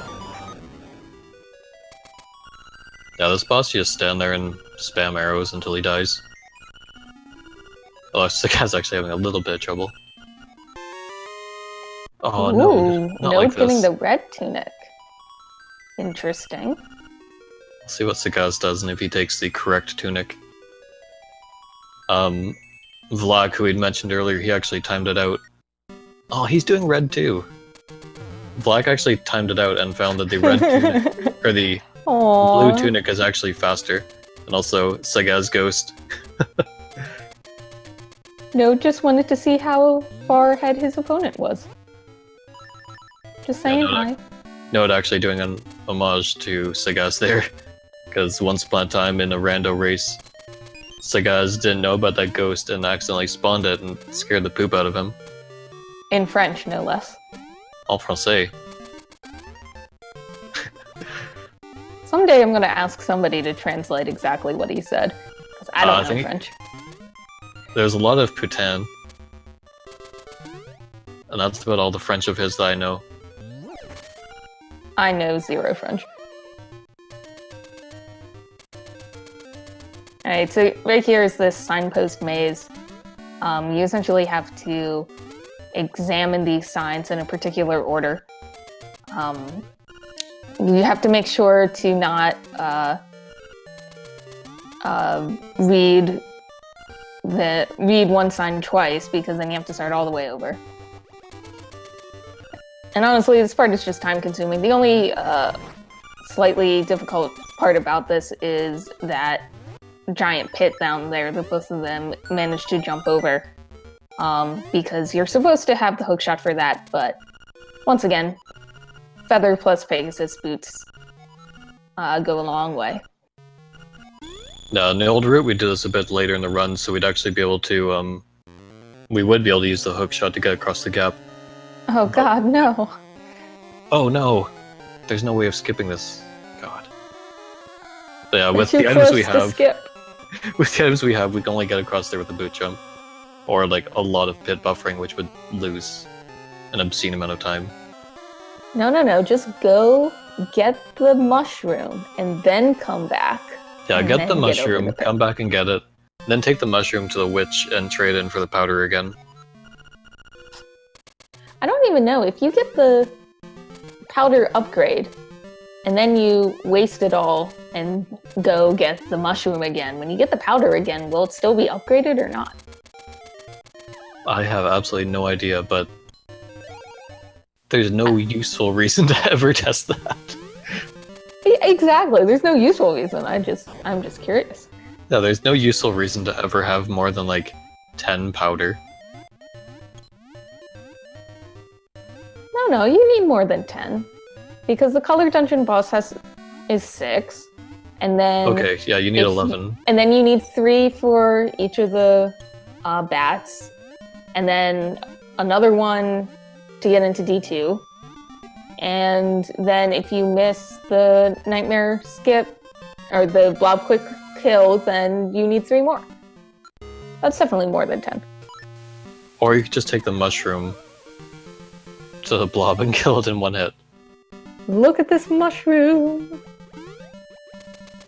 Speaker 1: Yeah, this boss, you just stand there and spam arrows until he dies. Oh, Sagaz's actually having a little bit of trouble. Oh,
Speaker 2: Ooh,
Speaker 1: not
Speaker 2: Node
Speaker 1: like
Speaker 2: getting
Speaker 1: this.
Speaker 2: the red tunic. Interesting.
Speaker 1: Let's see what Sagaz does and if he takes the correct tunic. Vlad, who we'd mentioned earlier, he actually timed it out. Oh, he's doing red too. Vlad actually timed it out and found that the red tunic, or the
Speaker 2: Aww.
Speaker 1: blue tunic is actually faster. And also, Sagaz Ghost.
Speaker 2: Node just wanted to see how far ahead his opponent was. Just saying
Speaker 1: Node,
Speaker 2: hi.
Speaker 1: Node actually doing an homage to Sagaz there. Because once upon a time in a rando race, Sagaz didn't know about that ghost and accidentally spawned it and scared the poop out of him.
Speaker 2: In French, no less.
Speaker 1: En français.
Speaker 2: Someday I'm gonna ask somebody to translate exactly what he said, because I don't know French.
Speaker 1: There's a lot of putain. And that's about all the French of his that I know.
Speaker 2: I know 0 French. Alright, so right here is this signpost maze. You essentially have to examine these signs in a particular order. You have to make sure to not read one sign twice, because then you have to start all the way over. And honestly, this part is just time consuming. The only slightly difficult part about this is that giant pit down there that both of them managed to jump over. Because you're supposed to have the hookshot for that, but once again, Feather plus Pegasus boots go a long way.
Speaker 1: Now, in the old route, we did this a bit later in the run, so we'd actually be able to, we would be able to use the hookshot to get across the gap.
Speaker 2: Oh god, no.
Speaker 1: Oh no! There's no way of skipping this. God. But yeah, with the items we have... With the items we have, we can only get across there with a boot jump. Or, like, a lot of pit buffering, which would lose an obscene amount of time.
Speaker 2: No, just go get the mushroom, and then come back.
Speaker 1: Yeah, get the mushroom, come back and get it, then take the mushroom to the witch and trade in for the powder again.
Speaker 2: I don't even know, if you get the powder upgrade, and then you waste it all and go get the mushroom again, when you get the powder again, will it still be upgraded or not?
Speaker 1: I have absolutely no idea, but there's no useful reason to ever test that.
Speaker 2: Exactly, there's no useful reason, I'm just curious.
Speaker 1: Yeah, there's no useful reason to ever have more than like 10 powder.
Speaker 2: No, you need more than 10. Because the color dungeon boss is 6, and then...
Speaker 1: Okay, yeah, you need 11.
Speaker 2: And then you need 3 for each of the bats, and then another one to get into D2. And then if you miss the nightmare skip, or the blob quick kill, then you need 3 more. That's definitely more than 10.
Speaker 1: Or you could just take the mushroom to the blob and kill it in one hit.
Speaker 2: Look at this mushroom!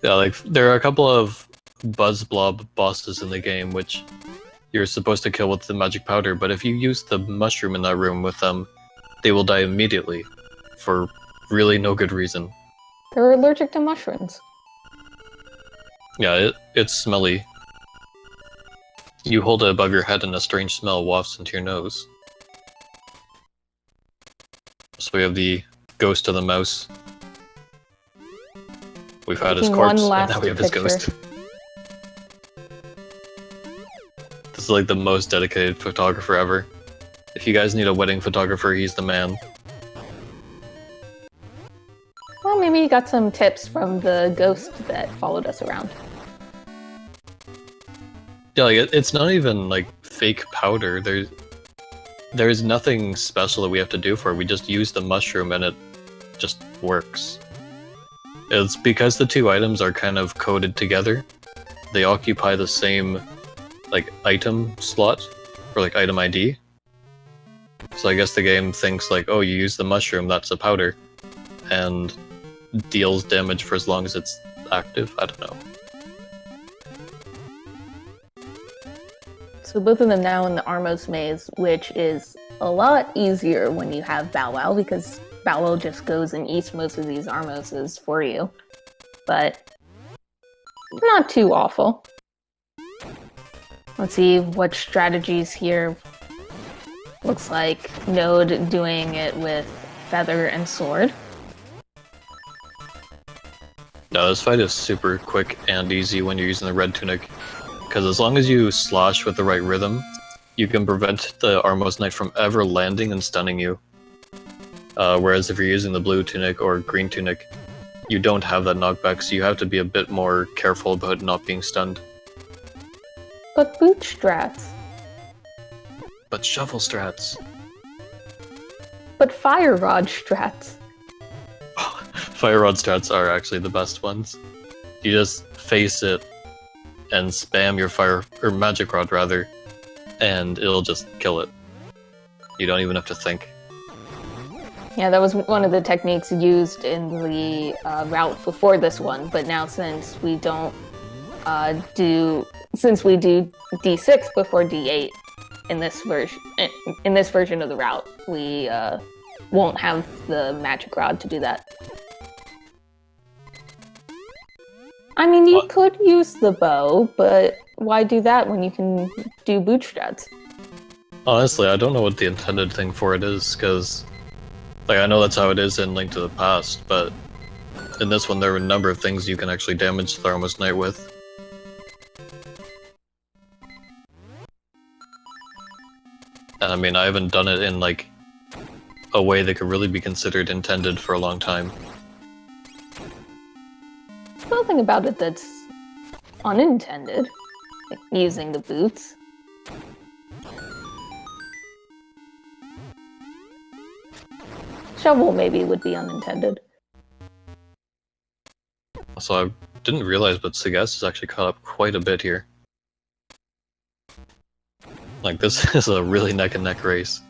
Speaker 1: Yeah, like, there are a couple of Buzz Blob bosses in the game which you're supposed to kill with the magic powder, but if you use the mushroom in that room with them, they will die immediately, for really no good reason.
Speaker 2: They're allergic to mushrooms.
Speaker 1: Yeah, it's smelly. You hold it above your head and a strange smell wafts into your nose. So we have the ghost of the mouse. We've had his corpse, and now we have his ghost. This is like the most dedicated photographer ever. If you guys need a wedding photographer, he's the man.
Speaker 2: Well, maybe you got some tips from the ghost that followed us around.
Speaker 1: Yeah, like, it's not even like fake powder. There's nothing special that we have to do for it. We just use the mushroom and it just works. It's because the two items are kind of coded together. They occupy the same, like, item slot, or like item ID. So I guess the game thinks like, oh, you use the mushroom, that's a powder, and deals damage for as long as it's active. I don't know.
Speaker 2: So both of them now in the Armos maze, which is a lot easier when you have Bow Wow, because Bow Wow just goes and eats most of these Armoses for you. But not too awful. Let's see what strategies here. Looks like Node doing it with Feather and Sword.
Speaker 1: No, this fight is super quick and easy when you're using the red tunic. Because as long as you slash with the right rhythm, you can prevent the Armos Knight from ever landing and stunning you. Whereas if you're using the blue tunic or green tunic, you don't have that knockback, so you have to be a bit more careful about not being stunned.
Speaker 2: But boot strats.
Speaker 1: But shovel strats.
Speaker 2: But fire rod strats.
Speaker 1: Fire rod strats are actually the best ones. You just face it and spam your fire or magic rod rather, and it'll just kill it. You don't even have to think.
Speaker 2: Yeah, that was one of the techniques used in the route before this one, but now since we don't do D6 before D8 in this version of the route, we won't have the magic rod to do that. I mean, you could use the bow, but why do that when you can do boot strats?
Speaker 1: Honestly, I don't know what the intended thing for it is, because I know that's how it is in Link to the Past, but in this one there are a number of things you can actually damage Tharma's Knight with. And I mean, I haven't done it in a way that could really be considered intended for a long time.
Speaker 2: There's nothing about it that's unintended, like using the boots. Shovel maybe would be unintended.
Speaker 1: Also, I didn't realize, but Sagaz has actually caught up quite a bit here. This is a really neck-and-neck race.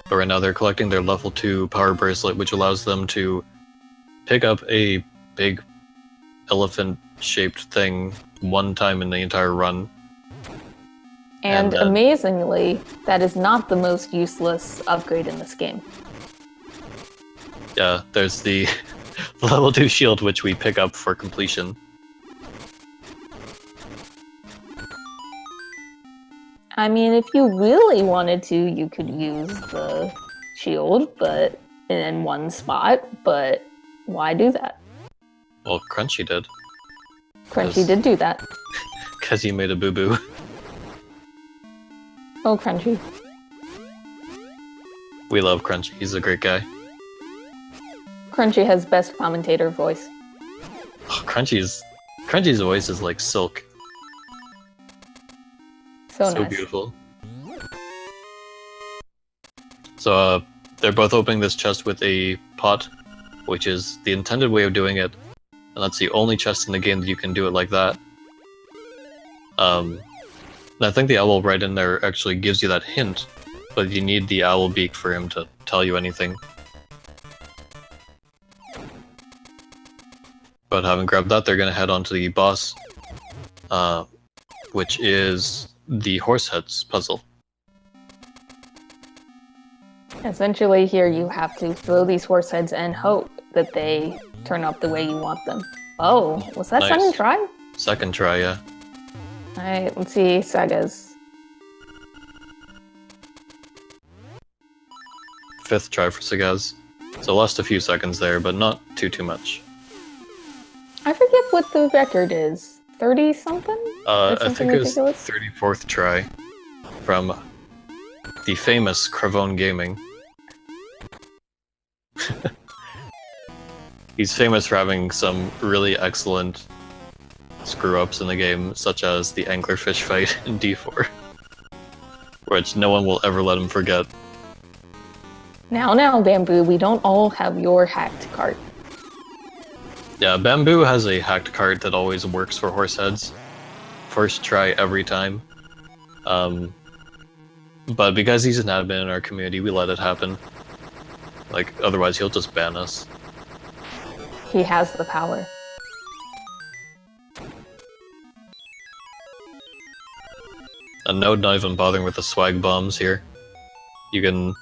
Speaker 1: But right now they're collecting their level 2 power bracelet, which allows them to pick up a big elephant-shaped thing one time in the entire run.
Speaker 2: And amazingly, that is not the most useless upgrade in this game.
Speaker 1: Yeah, there's the level 2 shield, which we pick up for completion.
Speaker 2: I mean, if you really wanted to, you could use the shield, but in one spot, but why do that?
Speaker 1: Well, Crunchy did.
Speaker 2: Crunchy did do that.
Speaker 1: Because he made a boo-boo.
Speaker 2: Oh, Crunchy.
Speaker 1: We love Crunchy, he's a great guy.
Speaker 2: Crunchy has best commentator voice.
Speaker 1: Oh, Crunchy's voice is like silk.
Speaker 2: So
Speaker 1: So
Speaker 2: nice.
Speaker 1: beautiful. So, they're both opening this chest with a pot, which is the intended way of doing it, and that's the only chest in the game that you can do it like that. And I think the owl right in there actually gives you that hint, but you need the owl beak for him to tell you anything. But having grabbed that, they're gonna head on to the boss, which is the horse heads puzzle.
Speaker 2: Essentially, here you have to throw these horse heads and hope that they turn up the way you want them. Oh, was that
Speaker 1: Nice.
Speaker 2: second try?
Speaker 1: Second try, yeah.
Speaker 2: Alright, let's see Sagaz.
Speaker 1: Fifth try for Sagaz. So lost a few seconds there, but not too much.
Speaker 2: I forget what the record is. 30-something?
Speaker 1: I think it was 34th try from the famous Cravone Gaming. He's famous for having some really excellent screw-ups in the game, such as the anglerfish fight in D4, which no one will ever let him forget.
Speaker 2: Now, Bamboo, we don't all have your hacked cart.
Speaker 1: Yeah, Bamboo has a hacked cart that always works for horse heads. First try every time. But because he's an admin in our community, we let it happen. Otherwise he'll just ban us.
Speaker 2: He has the power.
Speaker 1: And no, not even bothering with the swag bombs here. You can...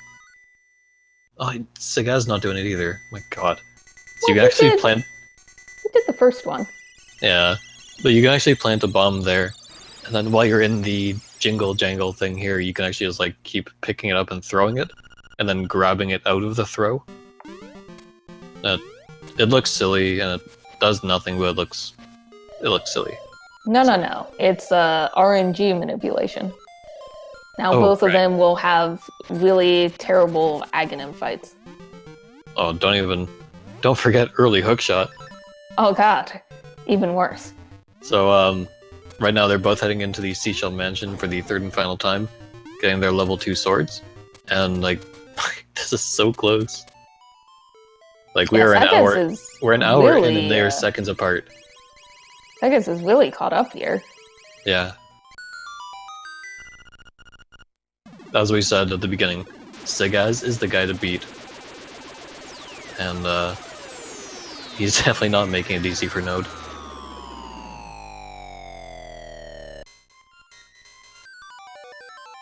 Speaker 1: Oh, Sagaz's not doing it either. My god. So you can actually plant...
Speaker 2: He did the first one.
Speaker 1: Yeah, but you can actually plant a bomb there, and then while you're in the jingle jangle thing here, you can actually just keep picking it up and throwing it, and then grabbing it out of the throw. It looks silly, and it does nothing, but it looks silly.
Speaker 2: No. It's RNG manipulation. Now
Speaker 1: Oh,
Speaker 2: both of
Speaker 1: right.
Speaker 2: them will have really terrible Aghanim fights.
Speaker 1: Oh, don't forget early hookshot.
Speaker 2: Oh god, even worse.
Speaker 1: So, right now they're both heading into the Seashell Mansion for the third and final time, getting their level 2 swords. And, like, this is so close. Like,
Speaker 2: Sagaz
Speaker 1: we're an hour in and they are seconds apart.
Speaker 2: Sagaz is really caught up here.
Speaker 1: Yeah. As we said at the beginning, Sagaz is the guy to beat. And, he's definitely not making it easy for Node.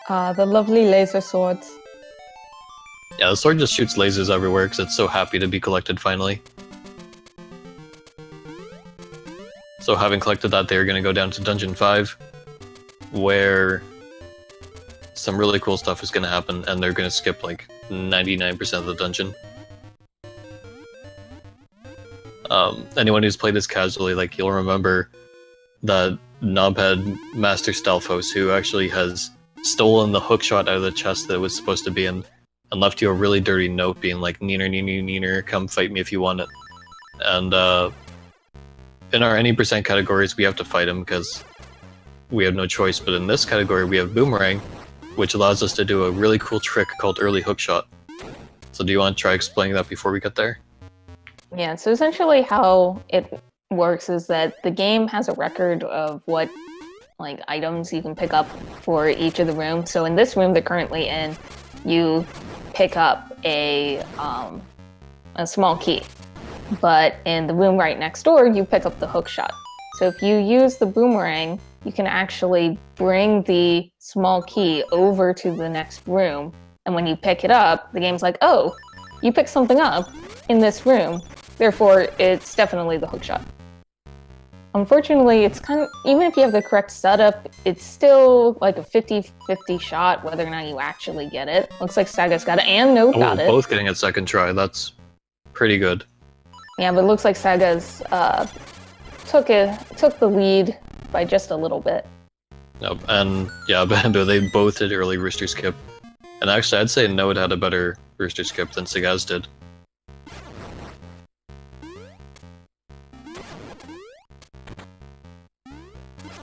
Speaker 2: The lovely laser swords.
Speaker 1: Yeah, the sword just shoots lasers everywhere because it's so happy to be collected finally. So having collected that, they're going to go down to Dungeon 5, where some really cool stuff is going to happen, and they're going to skip like 99% of the dungeon. Anyone who's played this casually, like, you'll remember that knobhead Master Stalfos who actually has stolen the hookshot out of the chest that it was supposed to be in, and left you a really dirty note being like, "Neener, neener, neener, come fight me if you want it." And in our any percent categories, we have to fight him because we have no choice. But in this category, we have Boomerang, which allows us to do a really cool trick called early hookshot. So do you want to try explaining that before we get there?
Speaker 2: Yeah, so essentially how it works is that the game has a record of what like items you can pick up for each of the rooms. So in this room they're currently in, you pick up a small key. But in the room right next door, you pick up the hookshot. So if you use the boomerang, you can actually bring the small key over to the next room. And when you pick it up, the game's like, oh, you picked something up in this room. Therefore, it's definitely the hookshot. Unfortunately, it's kind of, even if you have the correct setup, it's still like a 50-50 shot whether or not you actually get it. Looks like Sagaz got it and Node got it.
Speaker 1: Both getting it second try. That's pretty good.
Speaker 2: Yeah, but it looks like Sagaz took the lead by just a little bit.
Speaker 1: Yep, and yeah, but they both did early rooster skip. And actually, I'd say Node had a better rooster skip than Sagaz did.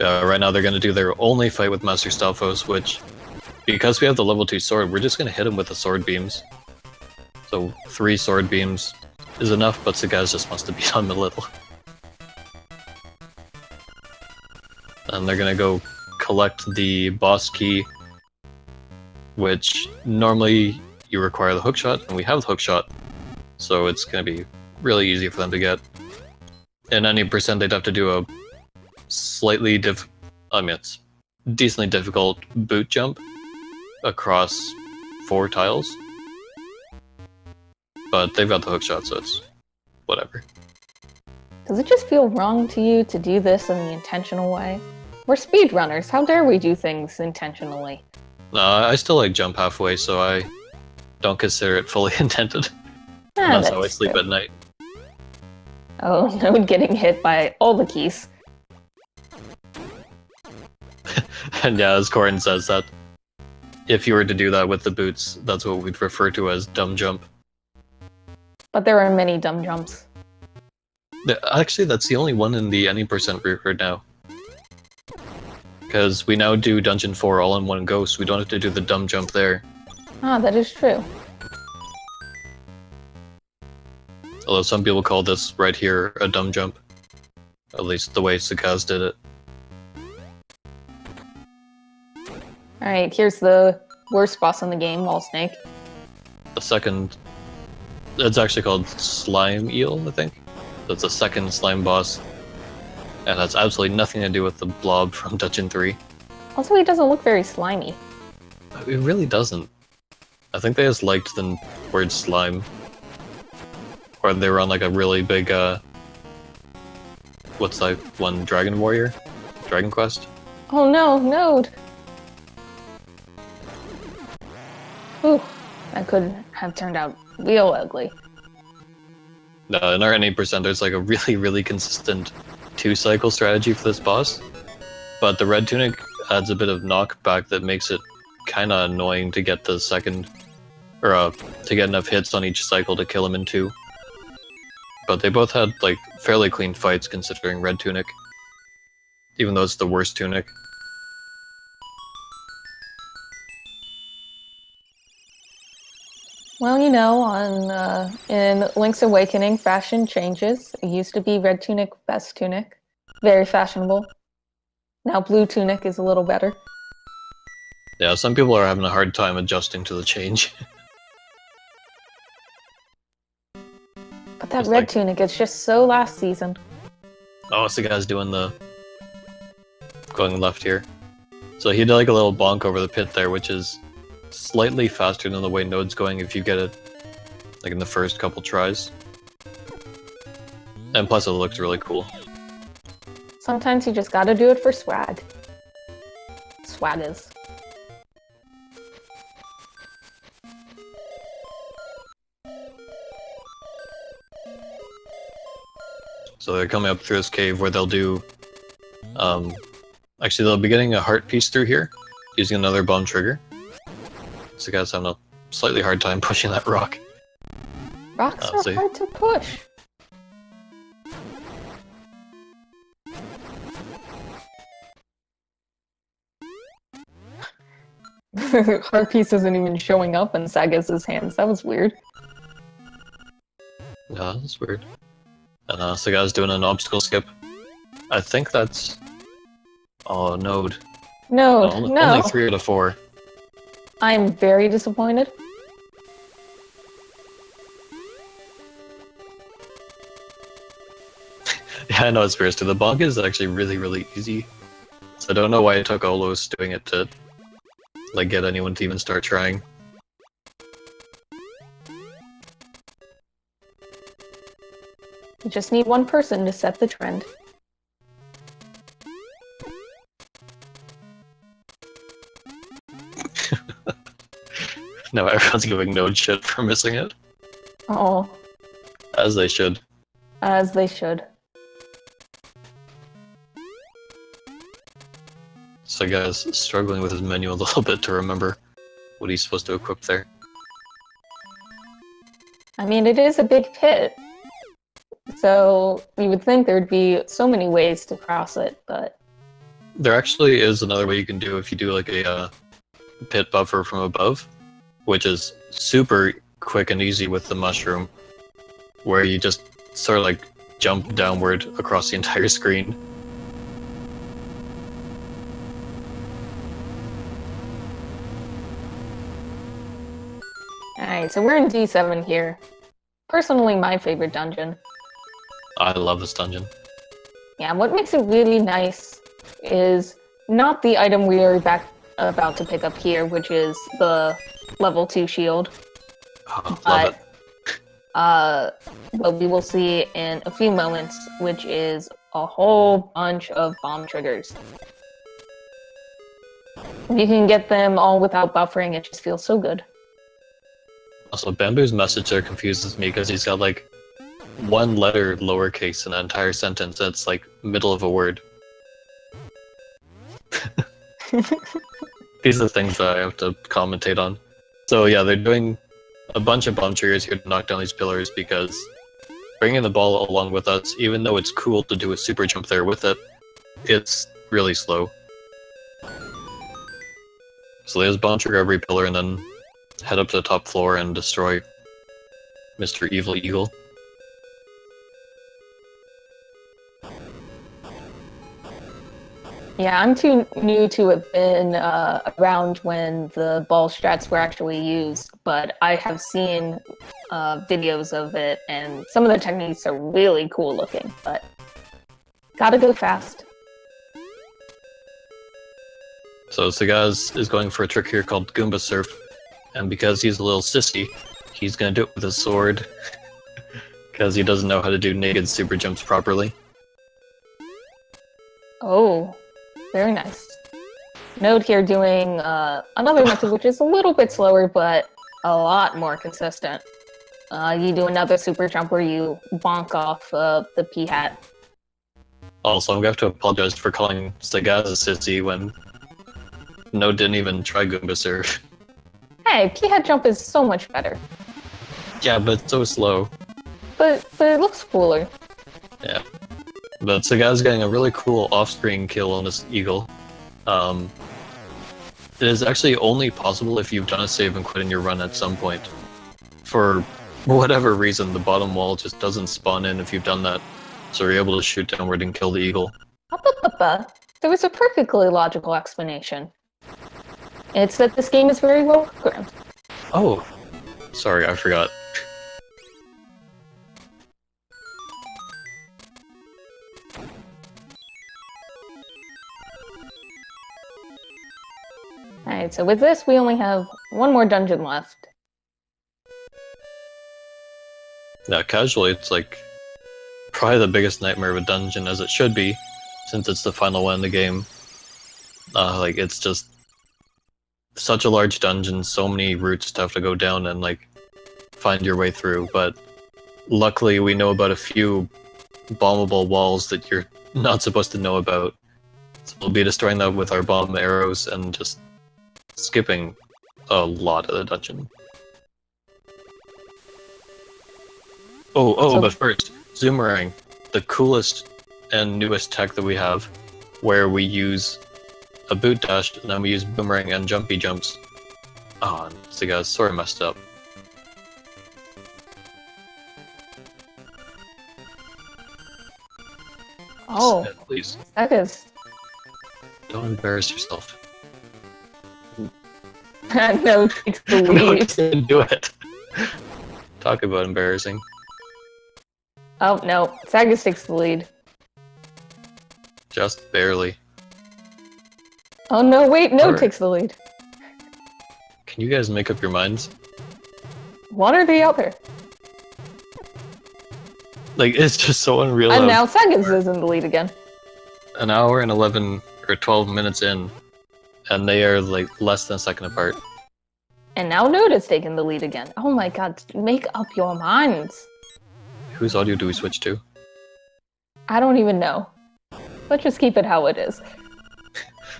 Speaker 1: Right now they're going to do their only fight with Master Stalfos, which, because we have the level 2 sword, we're just going to hit him with the sword beams. So 3 sword beams is enough, but Sagaz just wants to beat him a little. And they're going to go collect the boss key, which normally you require the hookshot, and we have the hookshot, so it's going to be really easy for them to get. In any percent, they'd have to do a slightly it's decently difficult boot jump across 4 tiles. But they've got the hookshot, so it's whatever.
Speaker 2: Does it just feel wrong to you to do this in the intentional way? We're speedrunners, how dare we do things intentionally?
Speaker 1: I still like jump halfway, so I don't consider it fully intended. And that's how I sleep at night.
Speaker 2: Oh, Node getting hit by all the keys.
Speaker 1: And yeah, as Corin says, that if you were to do that with the boots, that's what we'd refer to as dumb jump.
Speaker 2: But there are many dumb jumps.
Speaker 1: Actually, that's the only one in the any percent route right now. Because we now do Dungeon 4 all in one go, so we don't have to do the dumb jump there.
Speaker 2: Ah, that is true.
Speaker 1: Although some people call this right here a dumb jump. At least the way Sagaz did it.
Speaker 2: Alright, here's the worst boss in the game, Wall Snake.
Speaker 1: The second... It's actually called Slime Eel, I think. That's the second slime boss. And has absolutely nothing to do with the blob from Dungeon 3.
Speaker 2: Also, he doesn't look very slimy.
Speaker 1: It really doesn't. I think they just liked the word slime. Or they were on like a really big, what's that one? Dragon Warrior? Dragon Quest?
Speaker 2: Oh no, Node! Ooh, that could have turned out real ugly.
Speaker 1: No, in our NA%, there's like a really, really consistent 2-cycle strategy for this boss. But the red tunic adds a bit of knockback that makes it kind of annoying to get the second, or to get enough hits on each cycle to kill him in 2. But they both had like fairly clean fights considering Red Tunic, even though it's the worst tunic.
Speaker 2: Well, you know, in Link's Awakening, fashion changes. It used to be Red Tunic, best tunic, very fashionable. Now Blue Tunic is a little better.
Speaker 1: Yeah, some people are having a hard time adjusting to the change.
Speaker 2: But that Red Tunic, it's just so last season.
Speaker 1: Oh, it's the guy's doing the... going left here. So he did like a little bonk over the pit there, which is slightly faster than the way Node's going if you get it like in the first couple tries. And plus it looks really cool.
Speaker 2: Sometimes you just gotta do it for swag. Swagaz.
Speaker 1: So they're coming up through this cave where they'll do... actually, they'll be getting a heart piece through here, using another bomb trigger. So guys having a slightly hard time pushing that rock.
Speaker 2: Rocks are hard to push. Heart piece isn't even showing up in Sagaz's hands. That was weird.
Speaker 1: Yeah, that's weird. And Sagaz doing an obstacle skip. I think that's... Oh, Node.
Speaker 2: No,
Speaker 1: no.
Speaker 2: No.
Speaker 1: Only 3 out of 4.
Speaker 2: I'm very disappointed.
Speaker 1: Yeah, I know it's weird too. The bonk is actually really, really easy. So I don't know why it took Olos doing it to like get anyone to even start trying.
Speaker 2: You just need one person to set the trend.
Speaker 1: No, everyone's giving Node shit for missing it.
Speaker 2: Oh.
Speaker 1: As they should.
Speaker 2: As they should.
Speaker 1: So guys, struggling with his menu a little bit to remember what he's supposed to equip there.
Speaker 2: I mean, it is a big pit. So you would think there'd be so many ways to cross it, but...
Speaker 1: There actually is another way you can do if you do like a pit buffer from above, which is super quick and easy with the mushroom, where you just sort of like jump downward across the entire screen.
Speaker 2: Alright, so we're in D7 here. Personally, my favorite dungeon.
Speaker 1: I love this dungeon.
Speaker 2: Yeah, what makes it really nice is not the item we are about to pick up here, which is the level 2 shield.
Speaker 1: Oh, love it.
Speaker 2: But we will see in a few moments, which is a whole bunch of bomb triggers. If you can get them all without buffering, it just feels so good.
Speaker 1: Also, Bamboo's message there confuses me because he's got like one letter lowercase in an entire sentence that's like middle of a word. These are the things that I have to commentate on. So yeah, they're doing a bunch of bomb triggers here to knock down these pillars because bringing the ball along with us, even though it's cool to do a super jump there with it, it's really slow. So there's bomb trigger every pillar and then head up to the top floor and destroy Mr. Evil Eagle.
Speaker 2: Yeah, I'm too new to have been around when the ball strats were actually used, but I have seen videos of it, and some of the techniques are really cool looking, but gotta go fast.
Speaker 1: So Sagaz is going for a trick here called Goomba Surf, and because he's a little sissy, he's gonna do it with his sword, because he doesn't know how to do naked super jumps properly.
Speaker 2: Oh. Very nice. Node here doing another method which is a little bit slower, but a lot more consistent. You do another super jump where you bonk off the P-hat.
Speaker 1: Also, I'm going to have to apologize for calling Sagaz a sissy when No, didn't even try Goomba Surf.
Speaker 2: Hey, P-head jump is so much better.
Speaker 1: Yeah, but it's so slow.
Speaker 2: But it looks cooler.
Speaker 1: Yeah. But Sagaz getting a really cool off-screen kill on this eagle. It is actually only possible if you've done a save and quit in your run at some point. For whatever reason, the bottom wall just doesn't spawn in if you've done that, so you're able to shoot downward and kill the eagle.
Speaker 2: There was a perfectly logical explanation. It's that this game is very well programmed.
Speaker 1: Oh, sorry, I forgot.
Speaker 2: Alright, so with this, we only have one more dungeon left.
Speaker 1: Yeah, casually, it's like probably the biggest nightmare of a dungeon, as it should be, since it's the final one in the game. Like, it's just such a large dungeon, so many routes to have to go down and, like, find your way through, but luckily we know about a few bombable walls that you're not supposed to know about. So we'll be destroying that with our bomb arrows and just skipping a lot of the dungeon. But first, Zoomerang, the coolest and newest tech that we have, where we use a boot dash, and then we use boomerang and jumpy jumps. Oh, Sagaz sort of messed up.
Speaker 2: Oh,
Speaker 1: please.
Speaker 2: Sagaz.
Speaker 1: Don't embarrass yourself.
Speaker 2: No, takes the
Speaker 1: No,
Speaker 2: lead.
Speaker 1: didn't do it. Talk about embarrassing.
Speaker 2: Oh, no. Sagaz takes the lead.
Speaker 1: Just barely.
Speaker 2: Oh, no, wait. No
Speaker 1: Alright.
Speaker 2: takes the lead.
Speaker 1: Can you guys make up your minds?
Speaker 2: One or the other.
Speaker 1: Like, it's just so unreal.
Speaker 2: And now Sagaz is in the lead again.
Speaker 1: An hour and 11 or 12 minutes in, and they are like less than a second apart.
Speaker 2: And now Node is taking the lead again. Oh my god, make up your minds.
Speaker 1: Whose audio do we switch to?
Speaker 2: I don't even know. Let's just keep it how it is.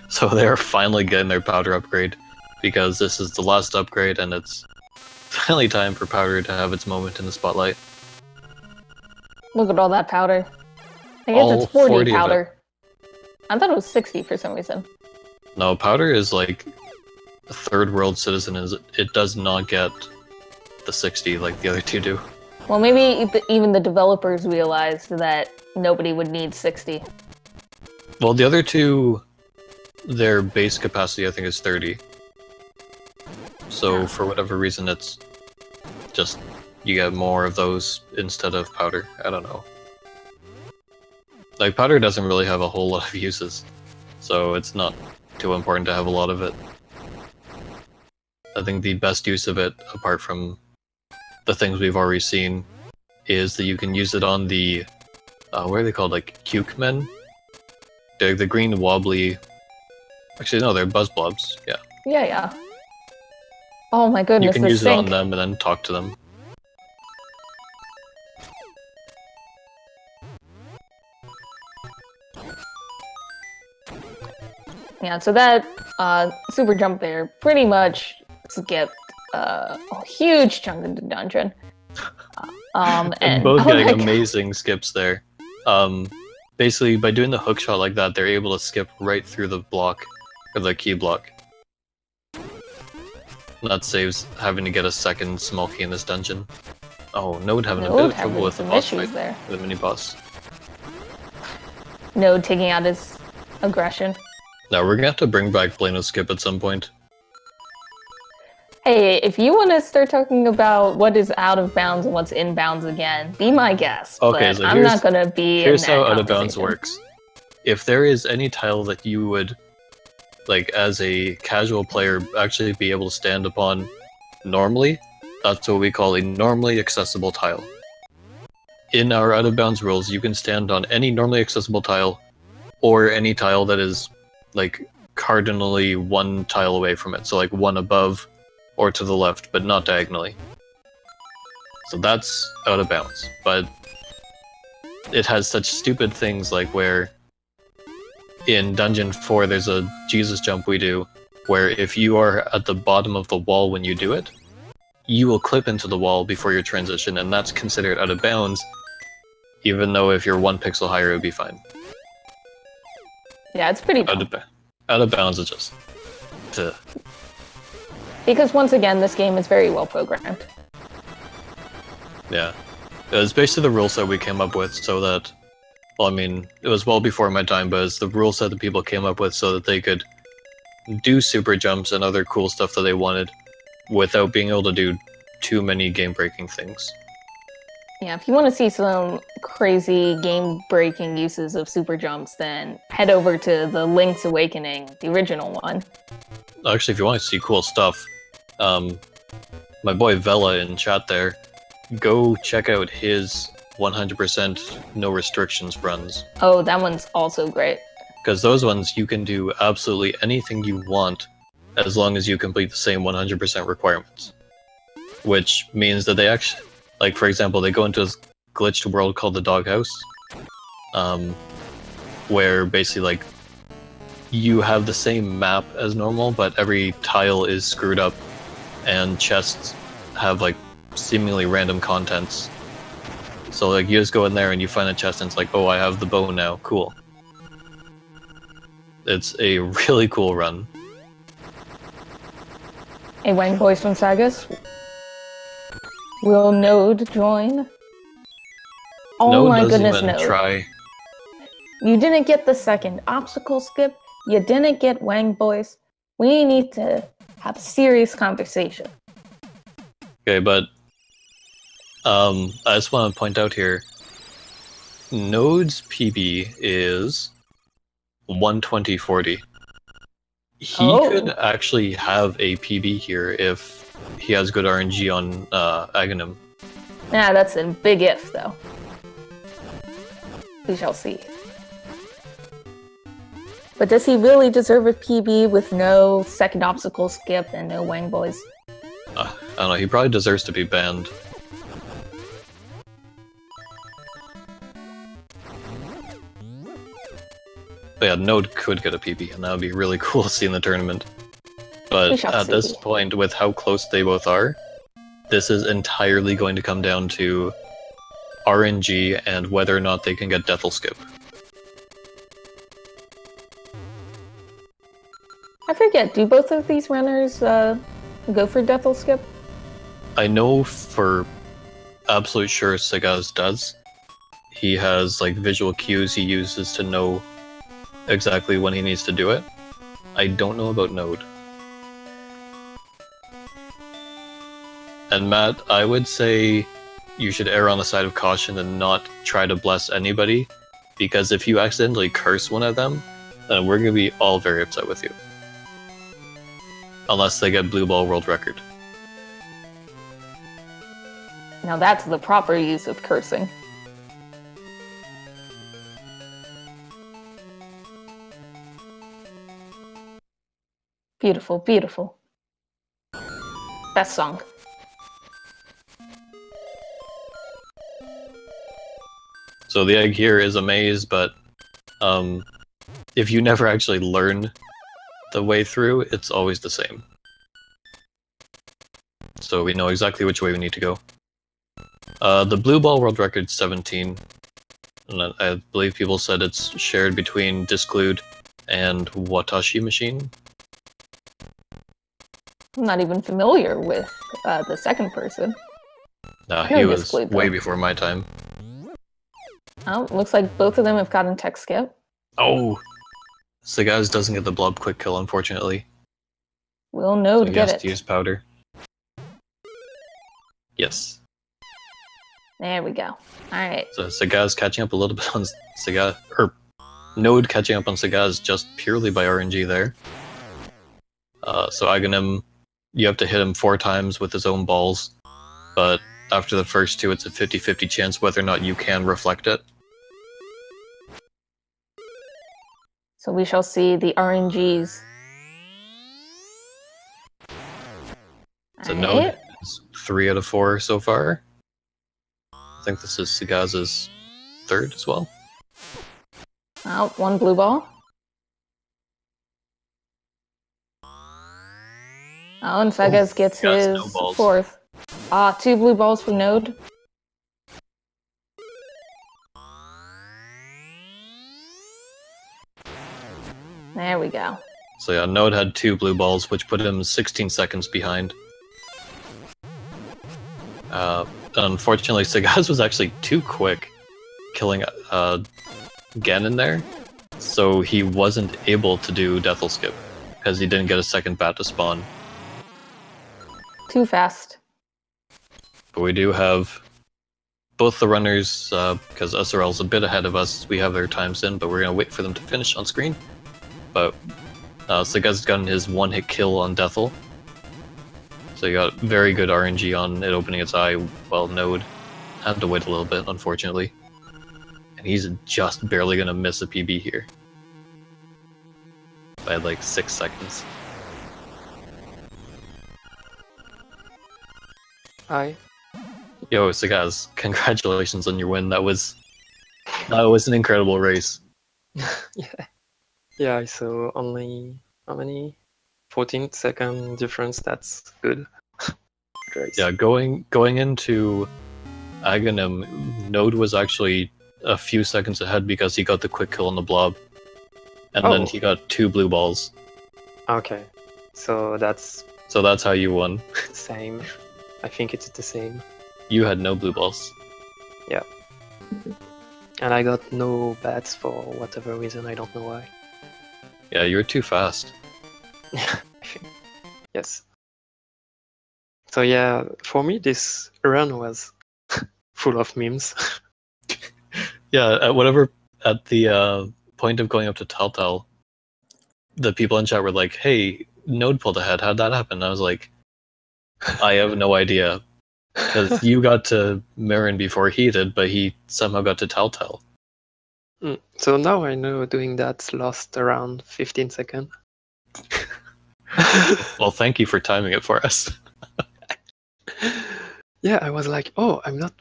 Speaker 1: So they're finally getting their powder upgrade, because this is the last upgrade and it's finally time for powder to have its moment in the spotlight.
Speaker 2: Look at all that powder. I guess
Speaker 1: All
Speaker 2: it's 40
Speaker 1: 40 of
Speaker 2: powder. I thought it was 60 for some reason.
Speaker 1: No, powder is like a third world citizen. It does not get the 60 like the other two do.
Speaker 2: Well, maybe even the developers realized that nobody would need 60.
Speaker 1: Well, the other two, their base capacity I think is 30. So for whatever reason, it's just you get more of those instead of powder. I don't know. Like, powder doesn't really have a whole lot of uses, so it's not too important to have a lot of it. I think the best use of it, apart from the things we've already seen, is that you can use it on the, what are they called, like, cuke men? They're the green wobbly... Actually, no, they're buzz blobs, yeah.
Speaker 2: Yeah. Oh my goodness,
Speaker 1: You can use it on them and then talk to them.
Speaker 2: Yeah, so that super jump there pretty much skipped a huge chunk of the dungeon.
Speaker 1: And both getting amazing skips there. Basically, by doing the hook shot like that, they're able to skip right through the block, or the key block. That saves having to get a second small key in this dungeon. Oh, Node having a bit of trouble with the boss fight, the mini boss.
Speaker 2: Node taking out his aggression.
Speaker 1: Now we're gonna have to bring back Blano Skip at some point.
Speaker 2: Hey, if you want to start talking about what is out of bounds and what's in bounds again, be my guest.
Speaker 1: Okay,
Speaker 2: but
Speaker 1: so
Speaker 2: I'm not gonna be.
Speaker 1: Here's how out of bounds works. If there is any tile that you would, like, as a casual player, actually be able to stand upon normally, that's what we call a normally accessible tile. In our out of bounds rules, you can stand on any normally accessible tile, or any tile that is, like, cardinally one tile away from it. So, like, one above or to the left, but not diagonally. So that's out of bounds. But it has such stupid things like where in Dungeon 4 there's a Jesus jump we do, where if you are at the bottom of the wall when you do it, you will clip into the wall before your transition, and that's considered out of bounds, even though if you're 1 pixel higher, it would be fine.
Speaker 2: Yeah, it's pretty dumb.
Speaker 1: Out of bounds is just...
Speaker 2: Because once again, this game is very well programmed.
Speaker 1: Yeah. It was basically the rule set we came up with so that... Well, I mean, it was well before my time, but it's the rule set that people came up with so that they could do super jumps and other cool stuff that they wanted without being able to do too many game-breaking things.
Speaker 2: Yeah, if you want to see some crazy game-breaking uses of super jumps, then head over to the Link's Awakening, the original one.
Speaker 1: Actually, if you want to see cool stuff, my boy Vela in chat there, go check out his 100% no restrictions runs.
Speaker 2: Oh, that one's also great.
Speaker 1: Because those ones, you can do absolutely anything you want as long as you complete the same 100% requirements. Which means that they actually, like for example, they go into this glitched world called the Doghouse, where basically like you have the same map as normal, but every tile is screwed up, and chests have like seemingly random contents. So like you just go in there and you find a chest and it's like, oh, I have the bow now, cool. It's a really cool run.
Speaker 2: Hey, Wang boys from Sagaz. Will Node join? Oh
Speaker 1: Node
Speaker 2: my
Speaker 1: doesn't
Speaker 2: goodness,
Speaker 1: even
Speaker 2: Node.
Speaker 1: try.
Speaker 2: You didn't get the second obstacle skip. You didn't get Wang boys. We need to have a serious conversation.
Speaker 1: Okay, but I just want to point out here, Node's PB is 120-40. He could actually have a PB here if he has good RNG on Aghanim.
Speaker 2: Nah, that's a big if, though. We shall see. But does he really deserve a PB with no second obstacle skip and no Wang boys?
Speaker 1: I don't know, he probably deserves to be banned. But yeah, Node could get a PB, and that would be really cool to see in the tournament. But at this point, with how close they both are, this is entirely going to come down to RNG and whether or not they can get Death'll Skip.
Speaker 2: I forget, do both of these runners go for Death'll Skip?
Speaker 1: I know for absolute sure Sagaz does. He has like visual cues he uses to know exactly when he needs to do it. I don't know about Node. And Matt, I would say you should err on the side of caution and not try to bless anybody, because if you accidentally curse one of them, then we're going to be all very upset with you. Unless they get Blue Ball World Record.
Speaker 2: Now that's the proper use of cursing. Beautiful, beautiful. Best song.
Speaker 1: So the egg here is a maze, but if you never actually learn the way through, it's always the same. So we know exactly which way we need to go. The Blue Ball World Record's 17. And I believe people said it's shared between Disclude and Watashi Machine.
Speaker 2: I'm not even familiar with the second person.
Speaker 1: Nah, he was way before my time.
Speaker 2: Oh, looks like both of them have gotten tech skip.
Speaker 1: Oh! Sagaz doesn't get the blob quick kill, unfortunately.
Speaker 2: Will Node get it?
Speaker 1: He has to use powder. Yes.
Speaker 2: There we go. Alright.
Speaker 1: So Sagaz catching up a little bit on Sagaz, or Node catching up on Sagaz just purely by RNG there. So Aghanim, you have to hit him 4 times with his own balls, but after the first 2 it's a 50-50 chance whether or not you can reflect it.
Speaker 2: So we shall see the RNGs.
Speaker 1: So Node is 3 out of 4 so far. I think this is Sagaz's 3rd as well.
Speaker 2: Oh, 1 blue ball. Oh, and Sagaz gets
Speaker 1: got
Speaker 2: his
Speaker 1: snowballs.
Speaker 2: 4th. 2 blue balls from Node. There we go.
Speaker 1: So yeah, Node had 2 blue balls, which put him 16 seconds behind. Unfortunately, Sagaz was actually too quick, killing Ganon there, so he wasn't able to do Death'll Skip, because he didn't get a second bat to spawn.
Speaker 2: Too fast.
Speaker 1: But we do have both the runners, because SRL's a bit ahead of us, we have their times in, but we're going to wait for them to finish on screen. But Sagaz has gotten his 1-hit kill on Death'll. So he got very good RNG on it opening its eye, while Node had to wait a little bit, unfortunately. And he's just barely going to miss a PB here. By like 6 seconds.
Speaker 3: Hi.
Speaker 1: Yo, Sagaz, congratulations on your win. That was an incredible race.
Speaker 3: Yeah. Yeah, I saw only, how many? 14-second difference, that's good. Race.
Speaker 1: Yeah, going into Aghanim, Node was actually a few seconds ahead because he got the quick kill on the blob. And then he got 2 blue balls.
Speaker 3: Okay. So that's
Speaker 1: how you won.
Speaker 3: the same. I think it's the same.
Speaker 1: You had no blue balls.
Speaker 3: Yeah. And I got no bats for whatever reason, I don't know why.
Speaker 1: Yeah, you were too fast.
Speaker 3: I think. Yes. So yeah, for me this run was full of memes.
Speaker 1: Yeah, at the point of going up to Telltale, the people in chat were like, "Hey, Node pulled ahead. How'd that happen?" And I was like, "I have no idea, because you got to Marin before he did, but he somehow got to Telltale."
Speaker 3: So now I know doing that lost around 15 seconds.
Speaker 1: Well, thank you for timing it for us.
Speaker 3: Yeah, I was like, oh, I'm not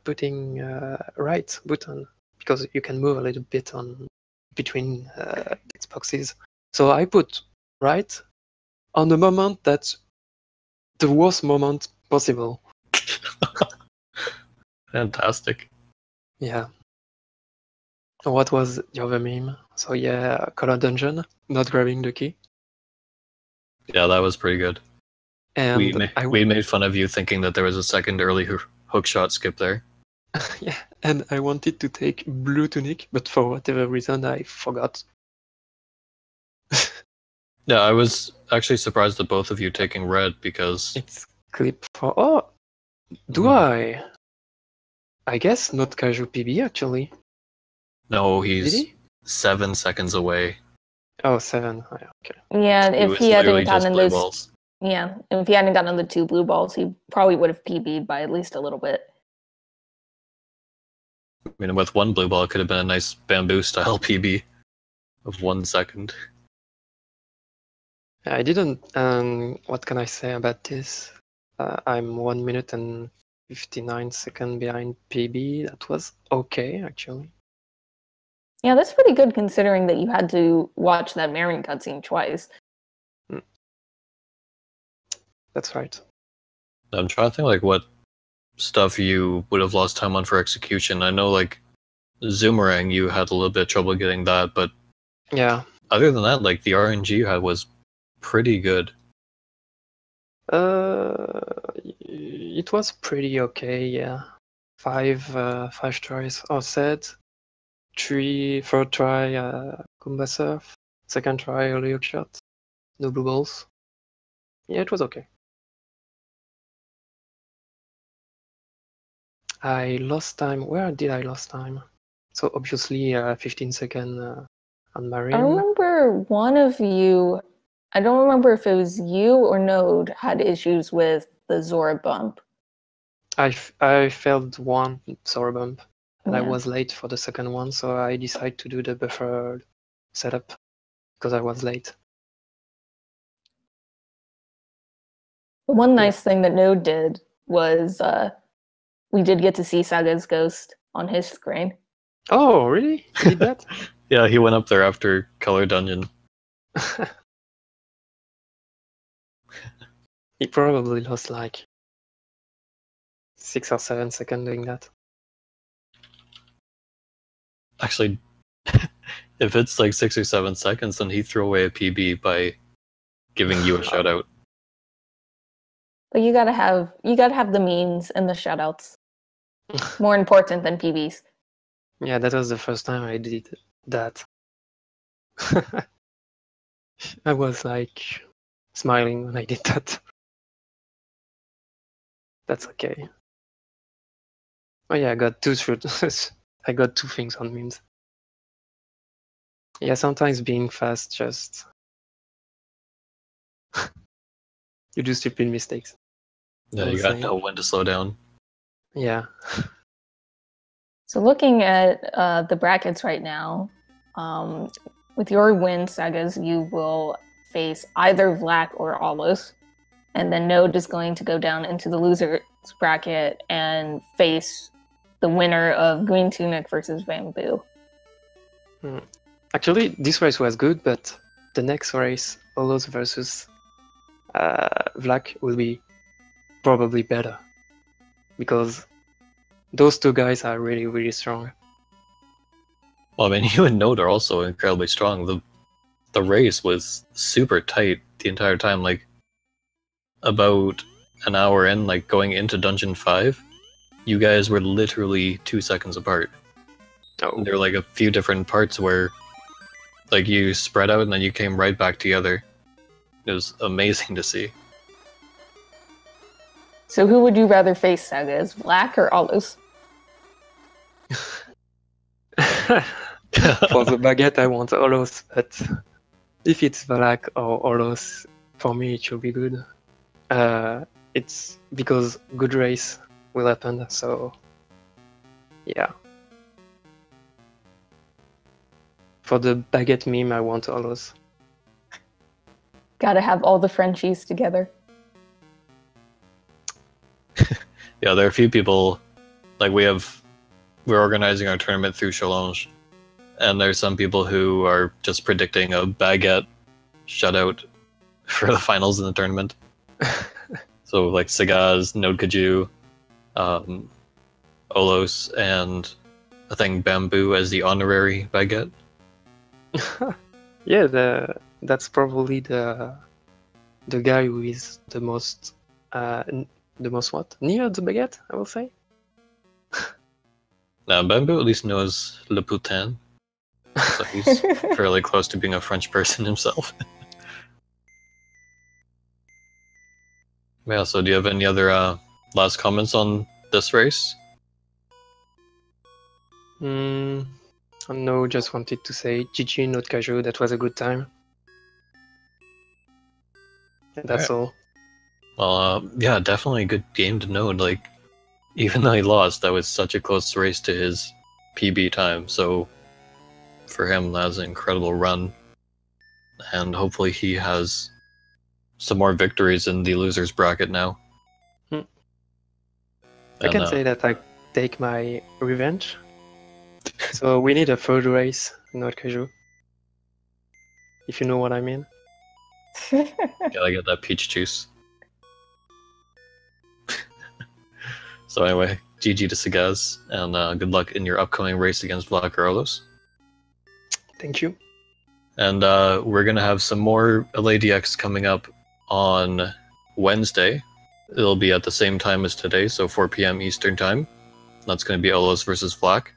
Speaker 3: putting right button, because you can move a little bit on between Xboxes. So I put right on the moment that's the worst moment possible.
Speaker 1: Fantastic.
Speaker 3: Yeah. What was the other meme? So yeah, Color Dungeon, not grabbing the key.
Speaker 1: Yeah, that was pretty good.
Speaker 3: And
Speaker 1: we made fun of you thinking that there was a second early hook shot skip there.
Speaker 3: Yeah, and I wanted to take blue tunic, but for whatever reason I forgot.
Speaker 1: Yeah, I was actually surprised at both of you taking red, because
Speaker 3: It's clip for... Oh! Do I? I guess noadKajoo PB actually.
Speaker 1: No,
Speaker 3: Did
Speaker 1: he's
Speaker 3: he?
Speaker 1: 7 seconds away.
Speaker 3: Oh, 7. Oh, yeah, okay.
Speaker 2: Yeah,
Speaker 1: It
Speaker 2: if
Speaker 1: was
Speaker 2: he
Speaker 1: literally
Speaker 2: hadn't
Speaker 1: just
Speaker 2: gotten
Speaker 1: blue
Speaker 2: those,
Speaker 1: balls.
Speaker 2: yeah, if he hadn't gotten the 2 blue balls, he probably would have PB'd by at least a little bit.
Speaker 1: I mean, with 1 blue ball, it could have been a nice bamboo style PB of 1 second.
Speaker 3: I didn't... what can I say about this? I'm 1 minute and 59 seconds behind PB. That was okay, actually.
Speaker 2: Yeah, that's pretty good considering that you had to watch that Marin cutscene twice.
Speaker 3: That's right.
Speaker 1: I'm trying to think like what stuff you would have lost time on for execution. I know like Zoomerang, you had a little bit of trouble getting that, but
Speaker 3: Yeah.
Speaker 1: other than that, like the RNG you had was pretty good.
Speaker 3: It was pretty okay, yeah. 5 tries all set. 3rd try Kumba Surf. 2nd try early hook shot. No blue balls. Yeah, it was okay. I lost time. Where did I lost time? So obviously 15 seconds on Marin.
Speaker 2: I remember one of you, I don't remember if it was you or Node, had issues with the Zora bump.
Speaker 3: I failed one Zora bump, and I was late for the second one, so I decided to do the buffer setup because I was late.
Speaker 2: One nice thing that Node did was we did get to see Saga's ghost on his screen.
Speaker 3: Oh, really? He did that?
Speaker 1: Yeah, he went up there after Color Dungeon.
Speaker 3: He probably lost like 6 or 7 seconds doing that.
Speaker 1: Actually, if it's like 6 or 7 seconds, then he threw away a PB by giving you a shout out.
Speaker 2: But you gotta have the means and the shoutouts. More important than PBs.
Speaker 3: Yeah, that was the first time I did that. I was like smiling when I did that. That's okay. Oh yeah, I got two I got 2 things on memes. Yeah, sometimes being fast just you do stupid mistakes.
Speaker 1: Yeah,
Speaker 3: I
Speaker 1: you
Speaker 3: will
Speaker 1: gotta
Speaker 3: say.
Speaker 1: know when to slow down.
Speaker 3: Yeah.
Speaker 2: So looking at the brackets right now, with your win, Sagaz, you will face either Vlak or Alos. And then Node is going to go down into the losers bracket and face the winner of Green Tunic versus Bamboo.
Speaker 3: Actually, this race was good, but the next race, Olos versus Vlak, will be probably better. Because those 2 guys are really, really strong.
Speaker 1: Well, I mean, you and Node are also incredibly strong. The race was super tight the entire time. Like, about an hour in, like going into Dungeon 5, you guys were literally 2 seconds apart.
Speaker 3: Oh.
Speaker 1: There were like a few different parts where like you spread out and then you came right back together. It was amazing to see.
Speaker 2: So who would you rather face, Sagaz, Vlak or Alos?
Speaker 3: For the baguette, I want Olos, but if it's Vlak or Olos, for me it should be good. It's because good race will happen, so yeah. For the baguette meme, I want Olos.
Speaker 2: Gotta have all the Frenchies together.
Speaker 1: Yeah, there are a few people, like we're organizing our tournament through Challenge, and there's some people who are just predicting a baguette shutout for the finals in the tournament. So like Sagaz, noadKajoo, Olos, and I think Bamboo as the honorary baguette.
Speaker 3: Yeah, that's probably the guy who is the most what? Near the baguette, I will say.
Speaker 1: Now Bamboo at least knows Le Putain, so he's fairly close to being a French person himself. Yeah, so do you have any other last comments on this race?
Speaker 3: No, just wanted to say GG noadKajoo, that was a good time. And that's all.
Speaker 1: Well, yeah, definitely a good game to Node. Like, even though he lost, that was such a close race to his PB time. So, for him, that was an incredible run. And hopefully he has some more victories in the losers bracket now.
Speaker 3: I can say that I take my revenge. So we need a third race, noadKajoo. If you know what I mean.
Speaker 1: Gotta get that peach juice. So anyway, GG to Sagaz, and good luck in your upcoming race against Vlak or Olos.
Speaker 3: Thank you.
Speaker 1: And we're gonna have some more LADX coming up on Wednesday. It'll be at the same time as today, so 4 p.m. Eastern time. That's gonna be Olos versus Vlak.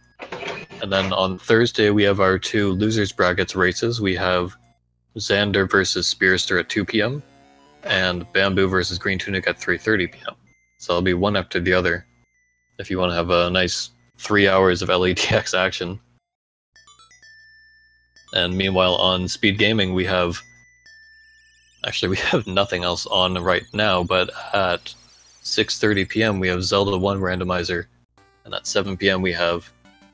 Speaker 1: And then on Thursday we have our 2 losers brackets races. We have Xander versus Spearster at 2 p.m. and Bamboo versus Green Tunic at 3:30 p.m. So it'll be one after the other if you want to have a nice 3 hours of LADX action. And meanwhile on Speed Gaming we have nothing else on right now, but at 6:30 p.m. we have Zelda 1 randomizer, and at 7 p.m. we have